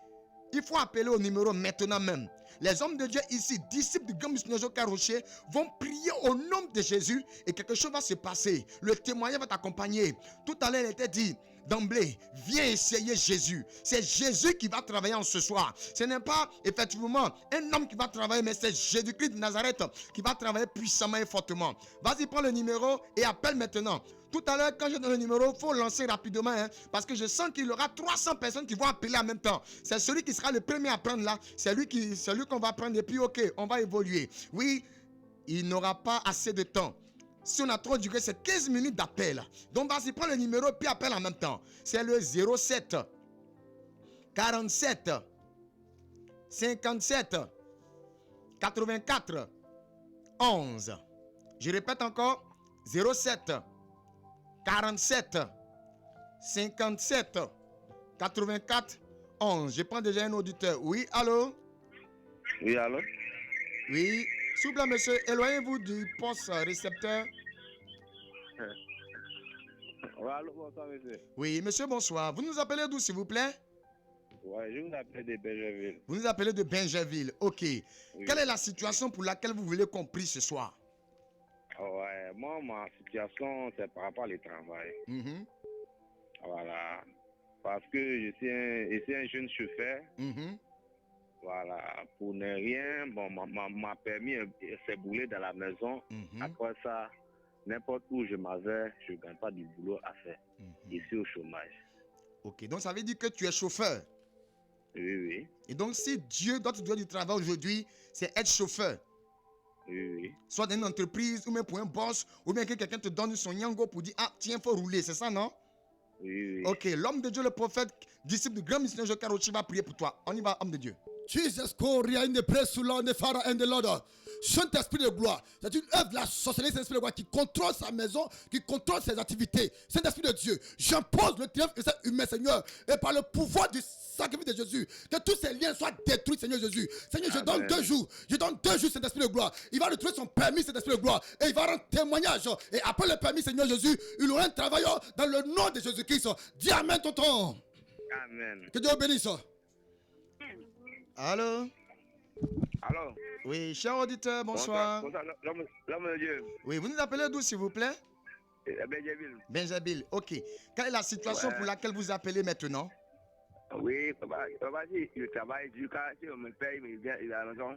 Il faut appeler au numéro maintenant même. Les hommes de Dieu ici, disciples du grand missionnaire Jocar Rocher, vont prier au nom de Jésus et quelque chose va se passer. Le témoignage va t'accompagner. Tout à l'heure, il était dit d'emblée, viens essayer Jésus. C'est Jésus qui va travailler en ce soir. Ce n'est pas effectivement un homme qui va travailler, mais c'est Jésus-Christ de Nazareth qui va travailler puissamment et fortement. Vas-y, prends le numéro et appelle maintenant. Tout à l'heure, quand je donne le numéro, il faut lancer rapidement, parce que je sens qu'il y aura 300 personnes qui vont appeler en même temps. C'est celui qui sera le premier à prendre là. C'est lui qu'on va prendre et puis ok, on va évoluer. Oui, il n'aura pas assez de temps. Si on a trop duré, c'est 15 minutes d'appel. Donc vas-y, prends le numéro puis appelle en même temps. C'est le 07 47 57 84 11. Je répète encore, 07 47 57 84 11. Je prends déjà un auditeur. Oui, allô? Oui, allô? Oui. S'il vous plaît, monsieur, éloignez-vous du poste récepteur. Oui, allô, bonsoir, monsieur. Oui, monsieur, bonsoir. Vous nous appelez d'où, s'il vous plaît? Ouais, je vous appelle de Bergerville. Vous nous appelez de Benjerville. Ok. Oui. Quelle est la situation pour laquelle vous voulez qu'on prie ce soir? Ouais, moi, ma situation, c'est par rapport au travail. Mhm, Voilà. Parce que je suis un jeune chauffeur. mhm. Voilà. Pour ne rien, bon, m'a permis s'est boulé dans la maison. Mhm. Après ça, n'importe où je m'avais, je ne gagne pas du boulot à faire. Mhm. Ici au chômage. Ok, donc ça veut dire que tu es chauffeur. Oui, oui. Et donc si Dieu doit te donner du travail aujourd'hui, c'est être chauffeur. Oui, oui. Soit dans une entreprise, ou même pour un boss, ou bien que quelqu'un te donne son yango pour dire, ah, tiens, il faut rouler, c'est ça, non? Oui, oui. Ok, l'homme de Dieu, le prophète, disciple du grand missionnaire Joe Karochi va prier pour toi. On y va, homme de Dieu. Jesus Koria in the praise to Lord, the Father and the Lord. Saint-Esprit de gloire, c'est une œuvre de la sorcellerie, Saint-Esprit de gloire qui contrôle sa maison, qui contrôle ses activités. Saint-Esprit de Dieu, j'impose le triomphe de cet humain, Seigneur, et par le pouvoir du sacrifice de Jésus, que tous ces liens soient détruits, Seigneur Jésus. Seigneur, je donne 2 jours, Saint-Esprit de gloire. Il va retrouver son permis, Saint-Esprit de gloire, et il va rendre témoignage. Et après le permis, Seigneur Jésus, il aura un travail dans le nom de Jésus-Christ. Dis Amen, tonton. Amen. Que Dieu vous bénisse. Allô? Alors, Oui, cher auditeur, bonsoir. bonsoir, l'homme de Dieu. Oui, vous nous appelez d'où, s'il vous plaît? Benjerville. Benjabil, ok. Quelle est la situation Ouais. pour laquelle vous appelez maintenant? Oui, papa, si je travaille, si on me paye, mais il vient à la maison.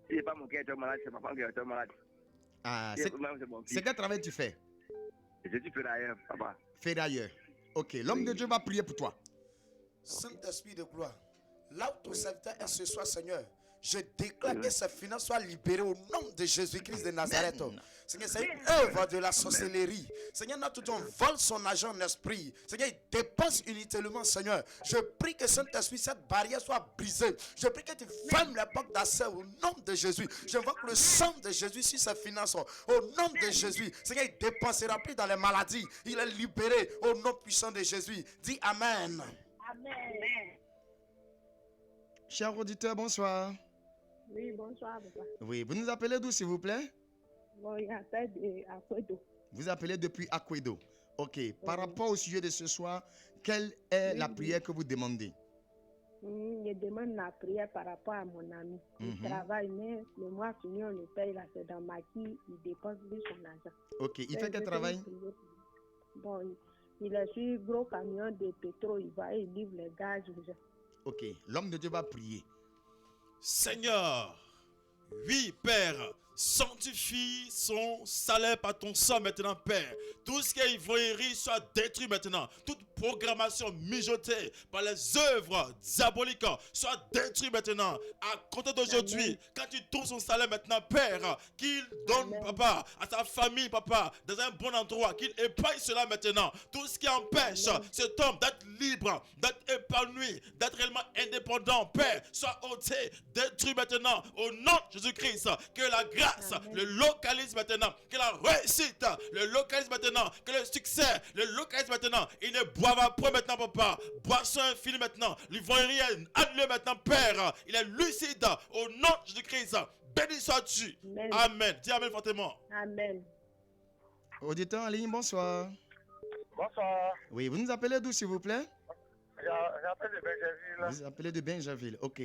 Si c'est pas mon cœur qui est malade, c'est papa qui est malade. Ah, Si c'est c'est mon fils. quel travail tu fais? Je suis d'ailleurs, papa. Fais d'ailleurs. Ok, l'homme de Dieu va prier pour toi. Saint-Esprit de gloire, là où ton serviteur est ce soir, Seigneur, je déclare que ses finances soient libérées au nom de Jésus-Christ de Nazareth. Seigneur, c'est une œuvre de la sorcellerie. Seigneur, notre Dieu vole son argent en esprit. Seigneur, il dépense inutilement, Seigneur. Je prie que Saint-Esprit, cette barrière soit brisée. Je prie que tu fermes les portes d'accès au nom de Jésus. J'invoque le sang de Jésus sur ses finances. Au nom de Jésus. Seigneur, il dépensera plus dans les maladies. Il est libéré au nom puissant de Jésus. Dis Amen. Amen. Cher auditeur, bonsoir. Oui, bonsoir, papa. Oui, vous nous appelez d'où, s'il vous plaît? Bon, il y a fait à Kwedo. Vous appelez depuis Akwedo. Ok, par rapport au sujet de ce soir, quelle est la prière que vous demandez? Je demande la prière par rapport à mon ami. Il Mhm. travaille, mais le mois fini, on le paye, là, c'est dans ma qui il dépense plus son argent. Ok, il fait Je quel veux travail? prier pour lui. Bon, il est sur gros camion de pétrole, il va et il livre les gaz aux gens. Ok, l'homme de Dieu va prier. Seigneur, oui, Père, sanctifie son salaire par ton sang maintenant, Père. Tout ce qui est ivrognerie soit détruit maintenant. Toute programmation mijotée par les œuvres diaboliques soit détruite maintenant. À compter d'aujourd'hui, quand tu trouves son salaire maintenant, Père, qu'il donne, Amen. papa, à sa famille, papa, dans un bon endroit, qu'il épargne cela maintenant. Tout ce qui empêche Amen. cet homme d'être libre, d'être épanoui, d'être réellement indépendant, Père, soit ôté, détruit maintenant au nom de Jésus-Christ. Que la grâce Amen. le localise maintenant, que la réussite le localise maintenant, que le succès le localise maintenant. Il ne boira point maintenant, papa. Boisson infinie maintenant, l'ivoirienne, annulée maintenant, Père. Il est lucide au nom de Jésus-Christ. Béni sois-tu. Amen. Amen. Dis Amen fortement. Amen. Auditeur en ligne, bonsoir. Bonsoir, Oui, vous nous appelez d'où, s'il vous plaît? j'appelle de Benjerville. Vous appelez de Benjaville. Ok.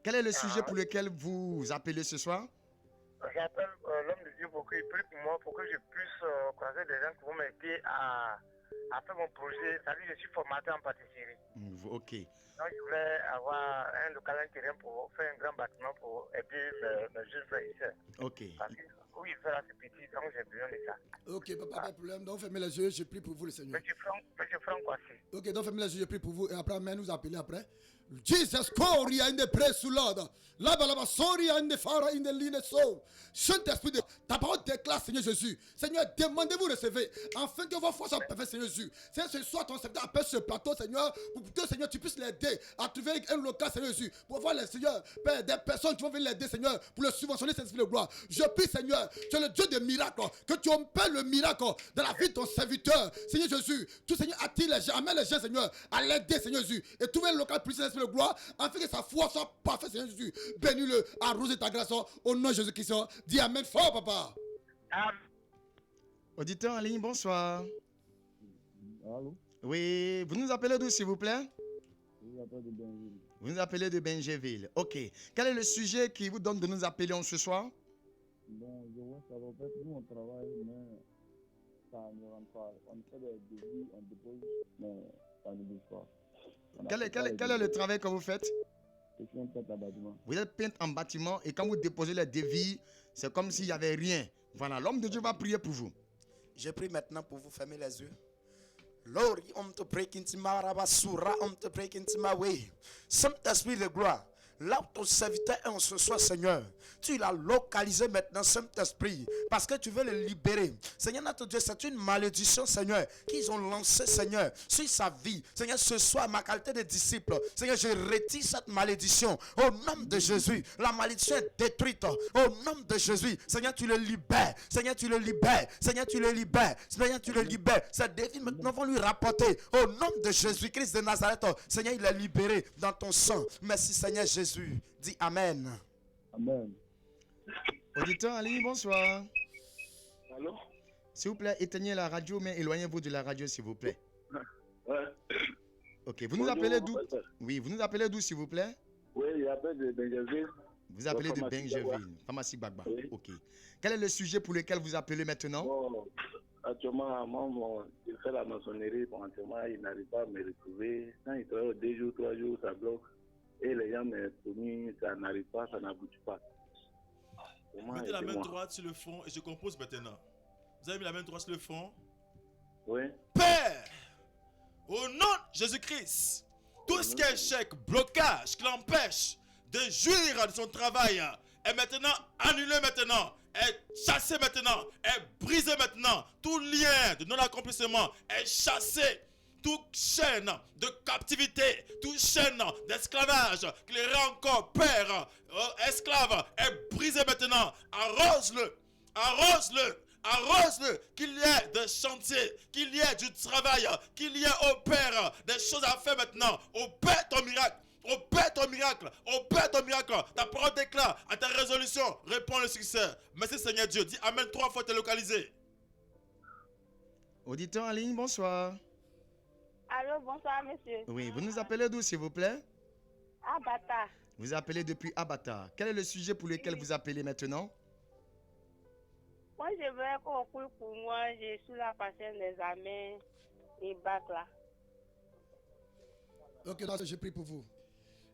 Quel est le sujet pour lequel vous appelez ce soir? J'appelle l'homme de Dieu pour qu'il prie pour moi, pour que je puisse croiser des gens qui vont m'aider à faire mon projet. C'est-à-dire que je suis formateur en pâtisserie. Ok. Donc je voulais avoir un local intérieur pour faire un grand bâtiment pour aider mes jeunes frères et sœurs. Ok. Parce que où il fait là, c'est petit, donc j'ai besoin de ça. Ok, papa, pas de problème. Donc, fermez les yeux, je prie pour vous, le Seigneur. Monsieur Franck Kwasi. Ok, donc fermez les yeux, je prie pour vous. Et après, amen, nous appelez après. Jesus, Koria in the praise to Lord. Laba, Soria in the Fara in the Line Soul. Saint-Esprit de ta parole déclare, Seigneur Jésus. Seigneur, demandez-vous recevoir. Afin que vos forces soient parfaites, Seigneur Jésus. Seigneur, ce soir, ton serviteur appelle ce plateau, Seigneur, pour que, Seigneur, tu puisses l'aider à trouver un local, Seigneur Jésus. Pour voir les Seigneur, Père, des personnes qui vont venir l'aider, Seigneur, pour le subventionner, Saint-Esprit de gloire. Je prie, Seigneur, tu es le Dieu de miracles, que tu opères le miracle dans la vie de ton serviteur. Seigneur Jésus, tout Seigneur attire les gens, amène les gens, Seigneur, à l'aider, Seigneur Jésus. Et trouver un local pour le Saint-Esprit de gloire, afin que sa foi soit parfaite, Seigneur Jésus. Bénis-le, arrose ta grâce au nom de Jésus-Christ. Dis Amen fort, papa. Auditeur en ligne, bonsoir. Allô? Oui, vous nous appelez d'où, s'il vous plaît? Oui, appelle de Benville. Vous nous appelez de Benjéville. Ok. Quel est le sujet qui vous donne de nous appeler en ce soir? Bon, je vois ça. En fait, nous, on travaille, mais ça ne rentre pas. On fait des devis, on dépose, mais ça ne bouge pas. Quel est le travail que vous faites? Je suis un peintre en bâtiment. Vous êtes peintre en bâtiment et quand vous déposez les devis, c'est comme s'il n'y avait rien. Voilà, l'homme de Dieu va prier pour vous. Je prie maintenant pour vous fermer les yeux. Lord, on te prie qu'intima rabasura, on te prie qu'intima way. Saint-Esprit de gloire, là où ton serviteur est en ce soir, Seigneur, tu l'as localisé maintenant, Saint-Esprit, parce que tu veux le libérer. Seigneur notre Dieu, c'est une malédiction, Seigneur, qu'ils ont lancée, Seigneur, sur sa vie. Seigneur, ce soir, ma qualité de disciple, Seigneur, je retire cette malédiction au nom de Jésus. La malédiction est détruite au nom de Jésus. Seigneur, tu le libères. Seigneur, tu le libères. Seigneur, tu le libères. Seigneur, tu le libères. Ces défis maintenant vont lui rapporter au nom de Jésus-Christ de Nazareth. Seigneur, il est libéré dans ton sang. Merci, Seigneur Jésus. Dis Amen. Amen. Auditeur en ligne, bonsoir. Allô? S'il vous plaît, éteignez la radio, mais éloignez-vous de la radio, s'il vous plaît. Ouais. Ok, vous nous appelez d'où? Oui, vous nous appelez d'où, s'il vous plaît? Oui, il appelle de Benjaville. Vous appelez de Benjéville, pharmacie Bagba. Oui. Ok. Quel est le sujet pour lequel vous appelez maintenant? Bon, actuellement, moi, je fais la maçonnerie. Bon, actuellement, il n'arrive pas à me retrouver. Quand il travaille 2 jours, 3 jours, ça bloque. Et les gens me promis, ça n'arrive pas, ça n'aboutit pas. Mettez la main droite sur le front et je compose maintenant. Vous avez mis la main droite sur le front? Oui. Père, au nom de Jésus-Christ, tout ce qui est échec, blocage, qui l'empêche de jouir de son travail est maintenant annulé maintenant, est chassé maintenant, est brisé maintenant. Tout lien de non-accomplissement est chassé. Toute chaîne de captivité, toute chaîne d'esclavage qui les rend encore père, esclave, est brisée maintenant. Arrose-le, arrose-le, arrose-le, qu'il y ait des chantiers, qu'il y ait du travail, qu'il y ait au Père des choses à faire maintenant. Opère ton miracle, opère ton miracle, opère ton miracle. Ta parole déclare à ta résolution, réponds le succès. Merci Seigneur Dieu, dis Amen 3 fois, t'es localisé. Auditeur en ligne, bonsoir. Allô, bonsoir, monsieur. Oui, vous nous appelez d'où, s'il vous plaît? Abata. Vous appelez depuis Abata. Quel est le sujet pour lequel vous appelez maintenant? Moi, je veux qu'on coule pour moi. Je suis la patiente des examens et bac là. Ok, donc je prie pour vous.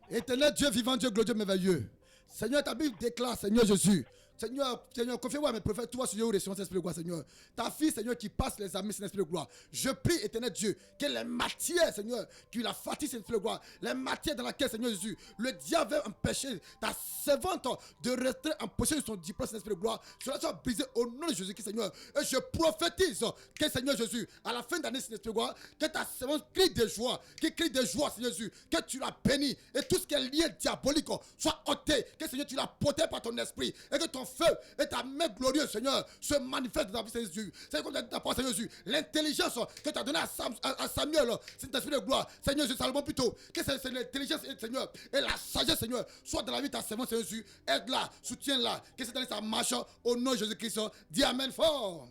Éternel Dieu vivant, Dieu glorieux, merveilleux. Seigneur, ta Bible déclare, Seigneur Jésus. Seigneur, confie-moi à mes prophètes, toi, Seigneur, où Esprit de gloire, Seigneur. Ta fille, Seigneur, qui passe les amis, c'est l'Esprit de gloire. Je prie, éternel Dieu, que les matières, Seigneur, qui la fatiguent, c'est l'Esprit de gloire. Les matières dans lesquelles, Seigneur Jésus, le diable veut empêcher ta servante de rester en possession de son diplôme, c'est l'Esprit de gloire. Cela soit brisé au nom de Jésus-Christ, Seigneur. Et je prophétise que, Seigneur Jésus, à la fin d'année, c'est l'Esprit de gloire, que ta servante crie de joie, Seigneur Jésus, que tu la bénis et tout ce qui est lié diabolique soit ôté, que, Seigneur, tu l'as porté par ton esprit et que ton feu et ta main glorieuse, Seigneur, se manifeste dans ta vie, Seigneur Jésus. C'est comme ta parole, Seigneur Jésus. L'intelligence que tu as donnée à Samuel, c'est l'esprit de gloire. Seigneur Jésus, Salomon plutôt. Que c'est l'intelligence, Seigneur, et la sagesse, Seigneur, soit dans la vie de ta servante, Seigneur Jésus. Aide-la, soutiens-la. Que cette année, ça marche au nom de Jésus-Christ. Dis Amen fort.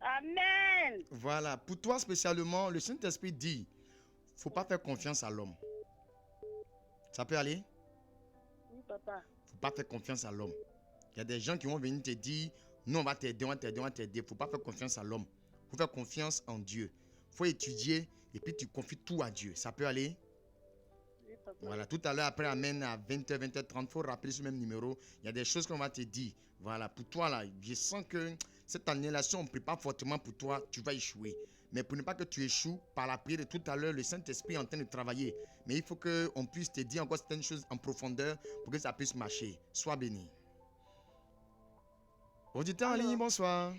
Amen. Voilà, pour toi spécialement, le Saint-Esprit dit, il ne faut pas faire confiance à l'homme. Ça peut aller? Oui, papa. Il ne faut pas faire confiance à l'homme. Il y a des gens qui vont venir te dire, non, on va t'aider, on va t'aider, on va t'aider. Il ne faut pas faire confiance à l'homme. Il faut faire confiance en Dieu. Il faut étudier et puis tu confies tout à Dieu. Ça peut aller? Oui, papa. Voilà, tout à l'heure, après Amen, à 20h, 20h30, il faut rappeler ce même numéro. Il y a des choses qu'on va te dire. Voilà, pour toi, là, je sens que cette année-là, si on ne prie pas fortement pour toi, tu vas échouer. Mais pour ne pas que tu échoues, par la prière de tout à l'heure, le Saint-Esprit est en train de travailler. Mais il faut qu'on puisse te dire encore certaines choses en profondeur pour que ça puisse marcher. Sois béni. Auditeur en ligne, bonsoir.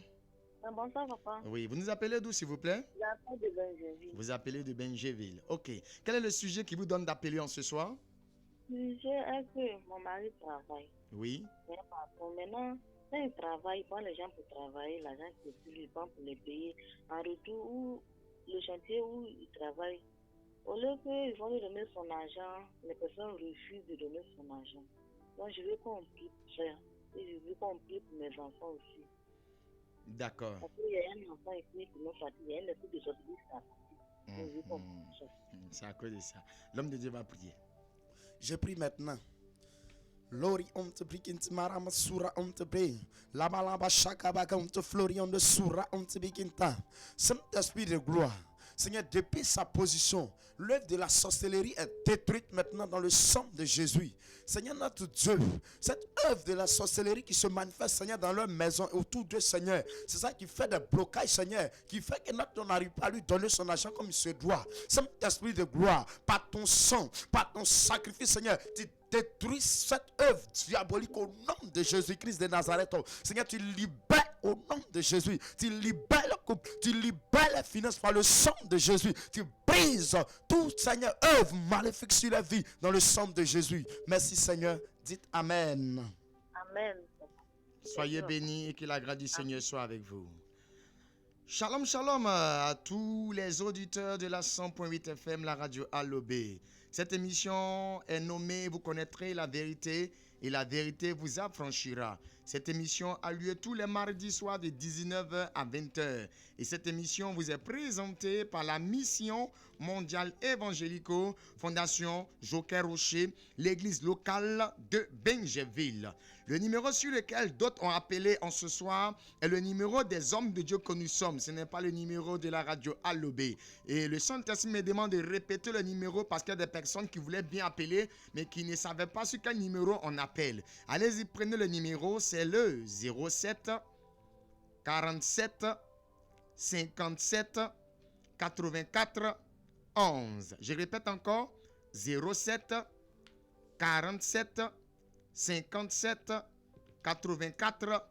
Bonsoir, papa. Oui, vous nous appelez d'où, s'il vous plaît? J'appelle de Benjéville. Vous appelez de Benjéville. Ok. Quel est le sujet qui vous donne d'appeler en ce soir? Le sujet est que mon mari travaille. Oui. Mais maintenant, quand il travaille, pas les gens pour travailler, l'argent qui est plus pour les payer. En retour, où le chantier où il travaille, au lieu qu'ils vont lui donner son argent, les personnes refusent de donner son argent. Donc, je veux qu'on prie pour ça. Et je veux qu'on prie pour mes enfants aussi. D'accord. Parce qu'il y a un enfant ici qui nous fatigue, il y a un esprit de sortie qui s'affatique. C'est à cause de ça. L'homme de Dieu va prier. Je prie maintenant. Lori on te brikinti marama sura on te bre. Laba laba shaka baga on te flori on te sura on te bikinta. Saint-Esprit de gloire. Seigneur, depuis sa position, l'œuvre de la sorcellerie est détruite maintenant dans le sang de Jésus. Seigneur notre Dieu, cette œuvre de la sorcellerie qui se manifeste, Seigneur, dans leur maison et autour d'eux, Seigneur, c'est ça qui fait des blocages, Seigneur, qui fait que notre n'arrive pas à lui donner son argent comme il se doit. Saint-Esprit de gloire, par ton sang, par ton sacrifice, Seigneur, tu détruis cette œuvre diabolique au nom de Jésus-Christ de Nazareth. Seigneur, tu libères au nom de Jésus. Tu libères le couple, tu libères les finances par le sang de Jésus. Tu brises toute, Seigneur, œuvre maléfique sur la vie dans le sang de Jésus. Merci, Seigneur. Dites Amen. Amen. Soyez bénis et que la grâce du Seigneur soit avec vous. Shalom, shalom à tous les auditeurs de la 100.8 FM, la radio Allobé. Cette émission est nommée « Vous connaîtrez la vérité et la vérité vous affranchira ». Cette émission a lieu tous les mardis soirs de 19h à 20h. Et cette émission vous est présentée par la Mission mondiale évangélico, Fondation Joker Rocher, l'église locale de Benjeville. Le numéro sur lequel d'autres ont appelé en ce soir est le numéro des hommes de Dieu que nous sommes. Ce n'est pas le numéro de la radio Allobé. Et le Saint-Esprit me demande de répéter le numéro parce qu'il y a des personnes qui voulaient bien appeler, mais qui ne savaient pas sur quel numéro on appelle. Allez-y, prenez le numéro, c'est le 07 47 57 84 11. Je répète encore, 07 47 57 84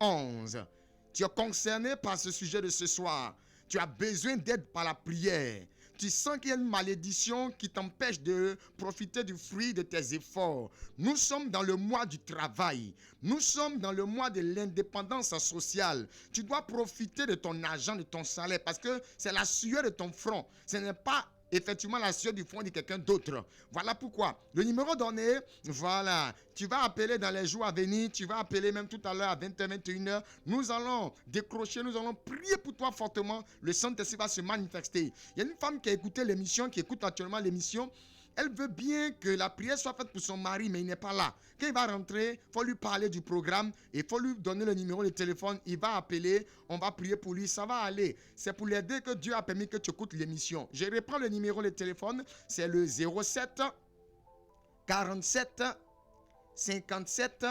11. Tu es concerné par ce sujet de ce soir. Tu as besoin d'aide par la prière. Tu sens qu'il y a une malédiction qui t'empêche de profiter du fruit de tes efforts. Nous sommes dans le mois du travail. Nous sommes dans le mois de l'indépendance sociale. Tu dois profiter de ton argent, de ton salaire, parce que c'est la sueur de ton front. Ce n'est pas effectivement la sueur du front de quelqu'un d'autre. Voilà pourquoi. Le numéro donné, voilà. Tu vas appeler dans les jours à venir. Tu vas appeler même tout à l'heure à 20h, 21h. Nous allons décrocher, nous allons prier pour toi fortement. Le Saint-Esprit va se manifester. Il y a une femme qui a écouté l'émission, qui écoute actuellement l'émission. Elle veut bien que la prière soit faite pour son mari, mais il n'est pas là. Quand il va rentrer, il faut lui parler du programme et il faut lui donner le numéro de téléphone. Il va appeler, on va prier pour lui, ça va aller. C'est pour l'aider que Dieu a permis que tu écoutes l'émission. Je reprends le numéro de téléphone, c'est le 07 47 57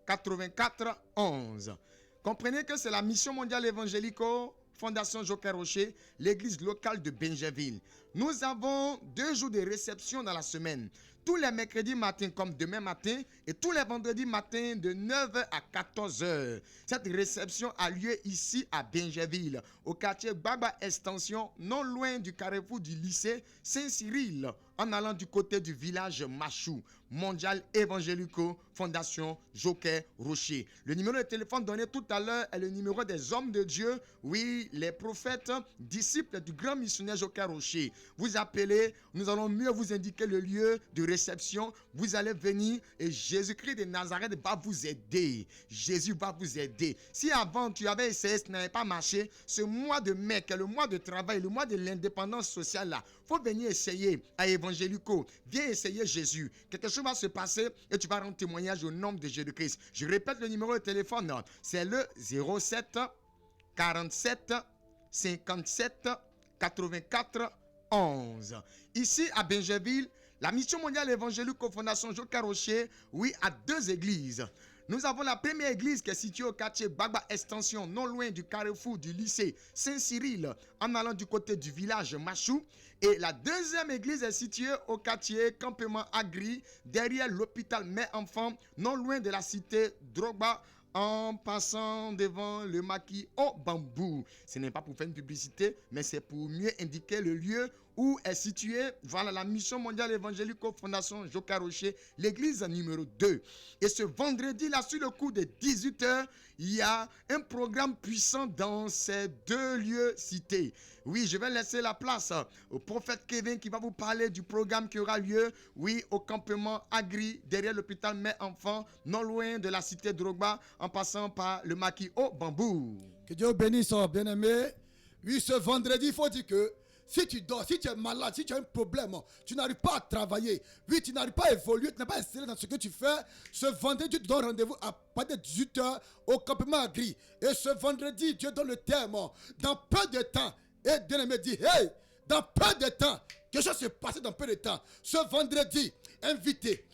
84 11. Comprenez que c'est la Mission mondiale évangélico, Fondation Joker Rocher, l'église locale de Benjeville. Nous avons 2 jours de réception dans la semaine. Tous les mercredis matin comme demain matin et tous les vendredis matin de 9h à 14h. Cette réception a lieu ici à Benjeville, au quartier Baba Extension, non loin du carrefour du lycée Saint-Cyril, en allant du côté du village Machou. Mondial évangélico, Fondation Joker Rocher. Le numéro de téléphone donné tout à l'heure est le numéro des hommes de Dieu, oui, les prophètes, disciples du grand missionnaire Joker Rocher. Vous appelez, nous allons mieux vous indiquer le lieu de réception. Vous allez venir et Jésus-Christ de Nazareth va vous aider. Jésus va vous aider. Si avant tu avais essayé, ça n'avait pas marché, ce mois de mai, qui est le mois de travail, le mois de l'indépendance sociale là, il faut venir essayer à Évangélico. Viens essayer Jésus. Quelque chose va se passer et tu vas rendre témoignage au nom de Jésus-Christ. Je répète le numéro de téléphone. C'est le 07 47 57 84 11. Ici à Benjeville, la Mission mondiale évangélique Fondation Joker Rocher, oui, a 2 églises. Nous avons la première église qui est située au quartier Baba Extension, non loin du carrefour du lycée Saint-Cyril, en allant du côté du village Machou. Et la deuxième église est située au quartier Campement Agri, derrière l'hôpital Mère-Enfant, non loin de la cité Drogba, en passant devant le maquis au bambou. Ce n'est pas pour faire une publicité, mais c'est pour mieux indiquer le lieu où est située, voilà, la Mission mondiale évangélique Fondation Joker Rocher, l'église numéro 2. Et ce vendredi-là, sur le coup de 18h, il y a un programme puissant dans ces 2 lieux cités. Oui, je vais laisser la place au prophète Kevin qui va vous parler du programme qui aura lieu, oui, au campement Agri, derrière l'hôpital Mère-Enfant, non loin de la cité Drogba, en passant par le maquis au bambou. Que Dieu bénisse, bien-aimé. Oui, ce vendredi, il faut dire que Si tu dors, si tu es malade, si tu as un problème, tu n'arrives pas à travailler, oui, tu n'arrives pas à évoluer, tu n'es pas installé dans ce que tu fais, ce vendredi, tu donnes rendez-vous à partir de 18h au campement Agri. Et ce vendredi, Dieu donne le terme. Dans peu de temps, et bien-aimé dit, hey, dans peu de temps, quelque chose s'est passé dans peu de temps. Ce vendredi, invité,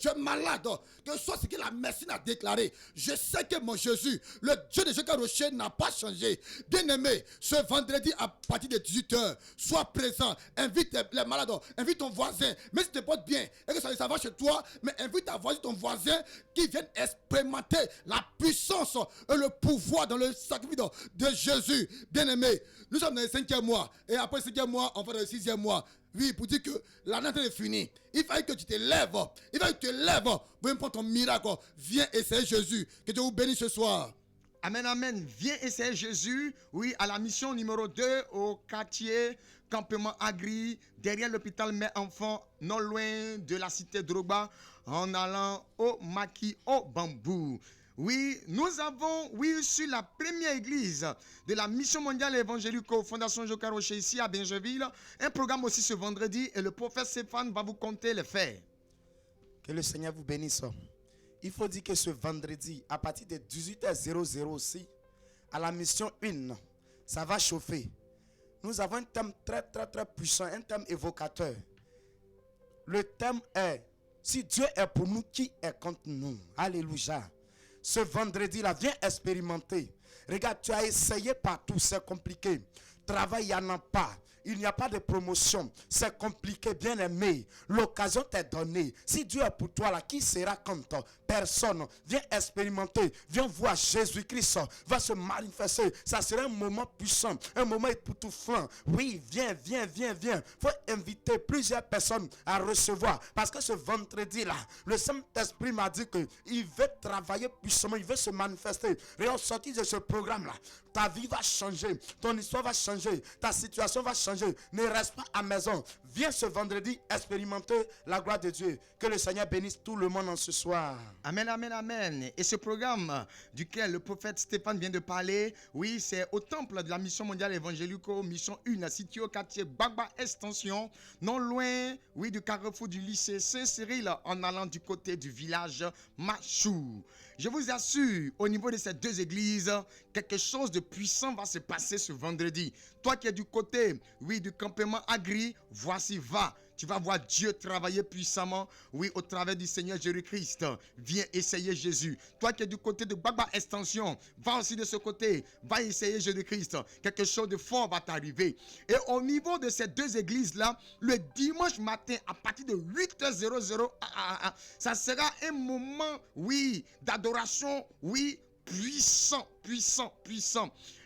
tu es malade, que ce soit ce que la médecine a déclaré. Je sais que mon Jésus, le Dieu de Jocar Rocher, n'a pas changé. Bien-aimé, ce vendredi à partir de 18h, sois présent, invite les malades, invite ton voisin, mais si tu te portes bien et que ça va chez toi, mais invite ta voisine, ton voisin qui viennent expérimenter la puissance et le pouvoir dans le sacrifice de Jésus. Bien-aimé, nous sommes dans le 5e mois et après le 5e mois, on va dans le 6e mois. Oui, pour dire que l'année est finie. Il fallait que tu te lèves. Il fallait que tu te lèves pour prendre ton miracle. Viens essayer Jésus. Que Dieu vous bénisse ce soir. Amen, amen. Viens essayer Jésus. Oui, à la mission numéro 2 au quartier Campement Agri, derrière l'hôpital Mère Enfant, non loin de la cité Drogba, en allant au Maki, au Bambou. Oui, nous avons, sur la première église de la Mission mondiale évangélique Fondation Jocar Rocher ici à Bingerville, un programme aussi ce vendredi et le prophète Stéphane va vous conter les faits. Que le Seigneur vous bénisse. Il faut dire que ce vendredi, à partir de 18h00 aussi, à la mission 1, ça va chauffer. Nous avons un thème très puissant, un thème évocateur. Le thème est, si Dieu est pour nous, qui est contre nous? Alléluia. Ce vendredi-là, viens expérimenter. Regarde, tu as essayé partout, c'est compliqué. Travail, il n'y en a pas. Il n'y a pas de promotion. C'est compliqué, bien aimé. L'occasion t'est donnée. Si Dieu est pour toi, là, qui sera contre? Personne. Viens expérimenter. Viens voir Jésus-Christ va se manifester. Ça sera un moment puissant. Un moment époustouflant. Oui, viens. Il faut inviter plusieurs personnes à recevoir. Parce que ce vendredi-là, le Saint-Esprit m'a dit qu'il veut travailler puissamment. Il veut se manifester. Et au sortir de ce programme-là, ta vie va changer. Ton histoire va changer. Ta situation va changer. Ne reste pas à la maison. Viens ce vendredi expérimenter la gloire de Dieu. Que le Seigneur bénisse tout le monde en ce soir. Amen, amen, amen. Et ce programme duquel le prophète Stéphane vient de parler, oui, c'est au temple de la mission mondiale évangélique, mission 1, située au quartier Bagba Extension, non loin, oui, du carrefour du lycée Saint-Cyril, en allant du côté du village Machou. Je vous assure, au niveau de ces deux églises, quelque chose de puissant va se passer ce vendredi. Toi qui es du côté, oui, du campement Agri, voici, va. Tu vas voir Dieu travailler puissamment, oui, au travers du Seigneur Jésus-Christ. Viens essayer Jésus. Toi qui es du côté de Bagba Extension, va aussi de ce côté, va essayer Jésus-Christ. Quelque chose de fort va t'arriver. Et au niveau de ces deux églises-là, le dimanche matin, à partir de 8h00, ça sera un moment, oui, d'adoration, oui, puissant.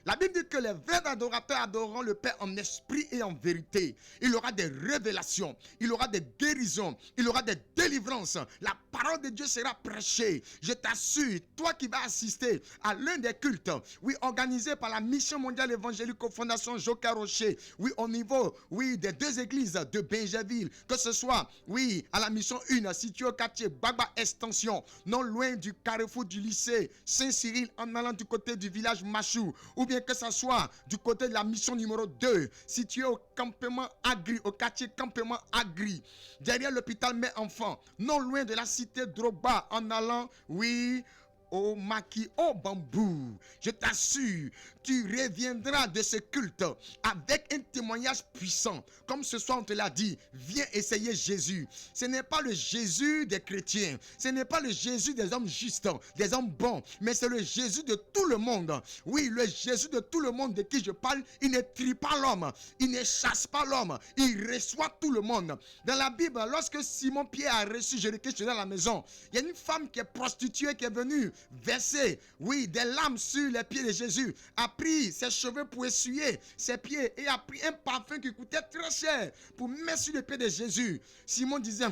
La Bible dit que les vrais adorateurs adoreront le Père en esprit et en vérité. Il y aura des révélations, il y aura des guérisons, il y aura des délivrances. La parole de Dieu sera prêchée. Je t'assure, toi qui vas assister à l'un des cultes, oui, organisé par la Mission mondiale évangélique Fondation Jocar Rocher, oui, au niveau, oui, des deux églises de Bingerville, que ce soit, oui, à la mission 1, située au quartier Bagba Extension, non loin du carrefour du lycée Saint-Cyril, en allant du côté du village Machou, ou bien que ce soit du côté de la mission numéro 2, située au campement Agri, au quartier campement Agri, derrière l'hôpital Mère Enfant, non loin de la cité Drogba, en allant, oui, au Maki, au Bambou. Je t'assure, tu reviendras de ce culte avec un témoignage puissant. Comme ce soir on te l'a dit, viens essayer Jésus. Ce n'est pas le Jésus des chrétiens, ce n'est pas le Jésus des hommes justes, des hommes bons, mais c'est le Jésus de tout le monde. Oui, le Jésus de tout le monde de qui je parle, il ne trie pas l'homme, il ne chasse pas l'homme, il reçoit tout le monde. Dans la Bible, lorsque Simon-Pierre a reçu Jésus-Christ dans la maison, il y a une femme qui est prostituée qui est venue verser, oui, des larmes sur les pieds de Jésus, a pris ses cheveux pour essuyer ses pieds et a pris un parfum qui coûtait très cher pour mettre sur les pieds de Jésus. Simon disait,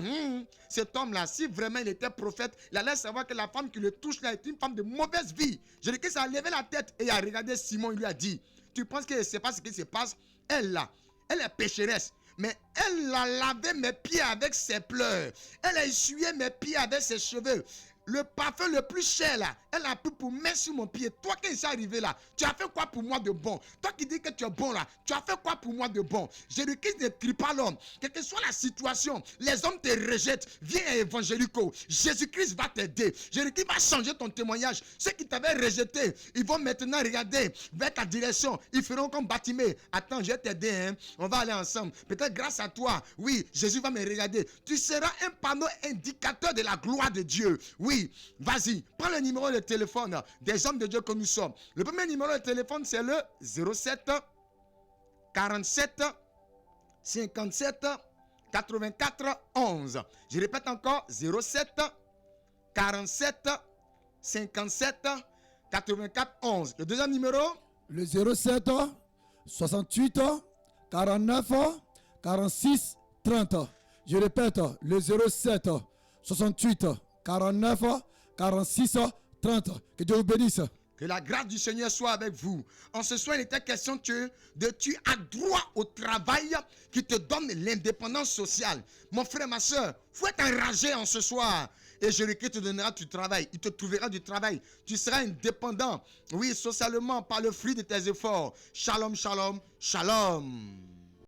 cet homme-là, si vraiment il était prophète, il allait savoir que la femme qui le touche là est une femme de mauvaise vie. Jésus-Christ a levé la tête et a regardé Simon, il lui a dit, tu penses que c'est pas ce qui se passe? Elle est pécheresse. Mais elle a lavé mes pieds avec ses pleurs. Elle a essuyé mes pieds avec ses cheveux. le parfum le plus cher là, elle a pris pour mettre sur mon pied. Toi qui es arrivé là, tu as fait quoi pour moi de bon? Toi qui dis que tu es bon là, tu as fait quoi pour moi de bon? Jésus-Christ ne trie pas l'homme. Quelle que soit la situation, les hommes te rejettent. Viens à Évangélico. Jésus-Christ va t'aider. Jésus-Christ va changer ton témoignage. Ceux qui t'avaient rejeté, ils vont maintenant regarder vers ta direction. Ils feront comme Bartimée. Attends, je vais t'aider. Hein? On va aller ensemble. Peut-être grâce à toi, oui, Jésus va me regarder. Tu seras un panneau indicateur de la gloire de Dieu. Oui. Vas-y, prends le numéro de téléphone des hommes de Dieu que nous sommes. Le premier numéro de téléphone, c'est le 07 47 57 84 11. Je répète encore, 07 47 57 84 11. Le deuxième numéro? Le 07 68 49 46 30. Je répète, le 07 68 49 46 30. Que Dieu vous bénisse. Que la grâce du Seigneur soit avec vous. En ce soir, il était question de tu as droit au travail qui te donne l'indépendance sociale. Mon frère, ma soeur, il faut être enragé en ce soir. Et Jésus-Christ te donnera du travail. Il te trouvera du travail. Tu seras indépendant. Oui, socialement, par le fruit de tes efforts. Shalom, shalom, shalom.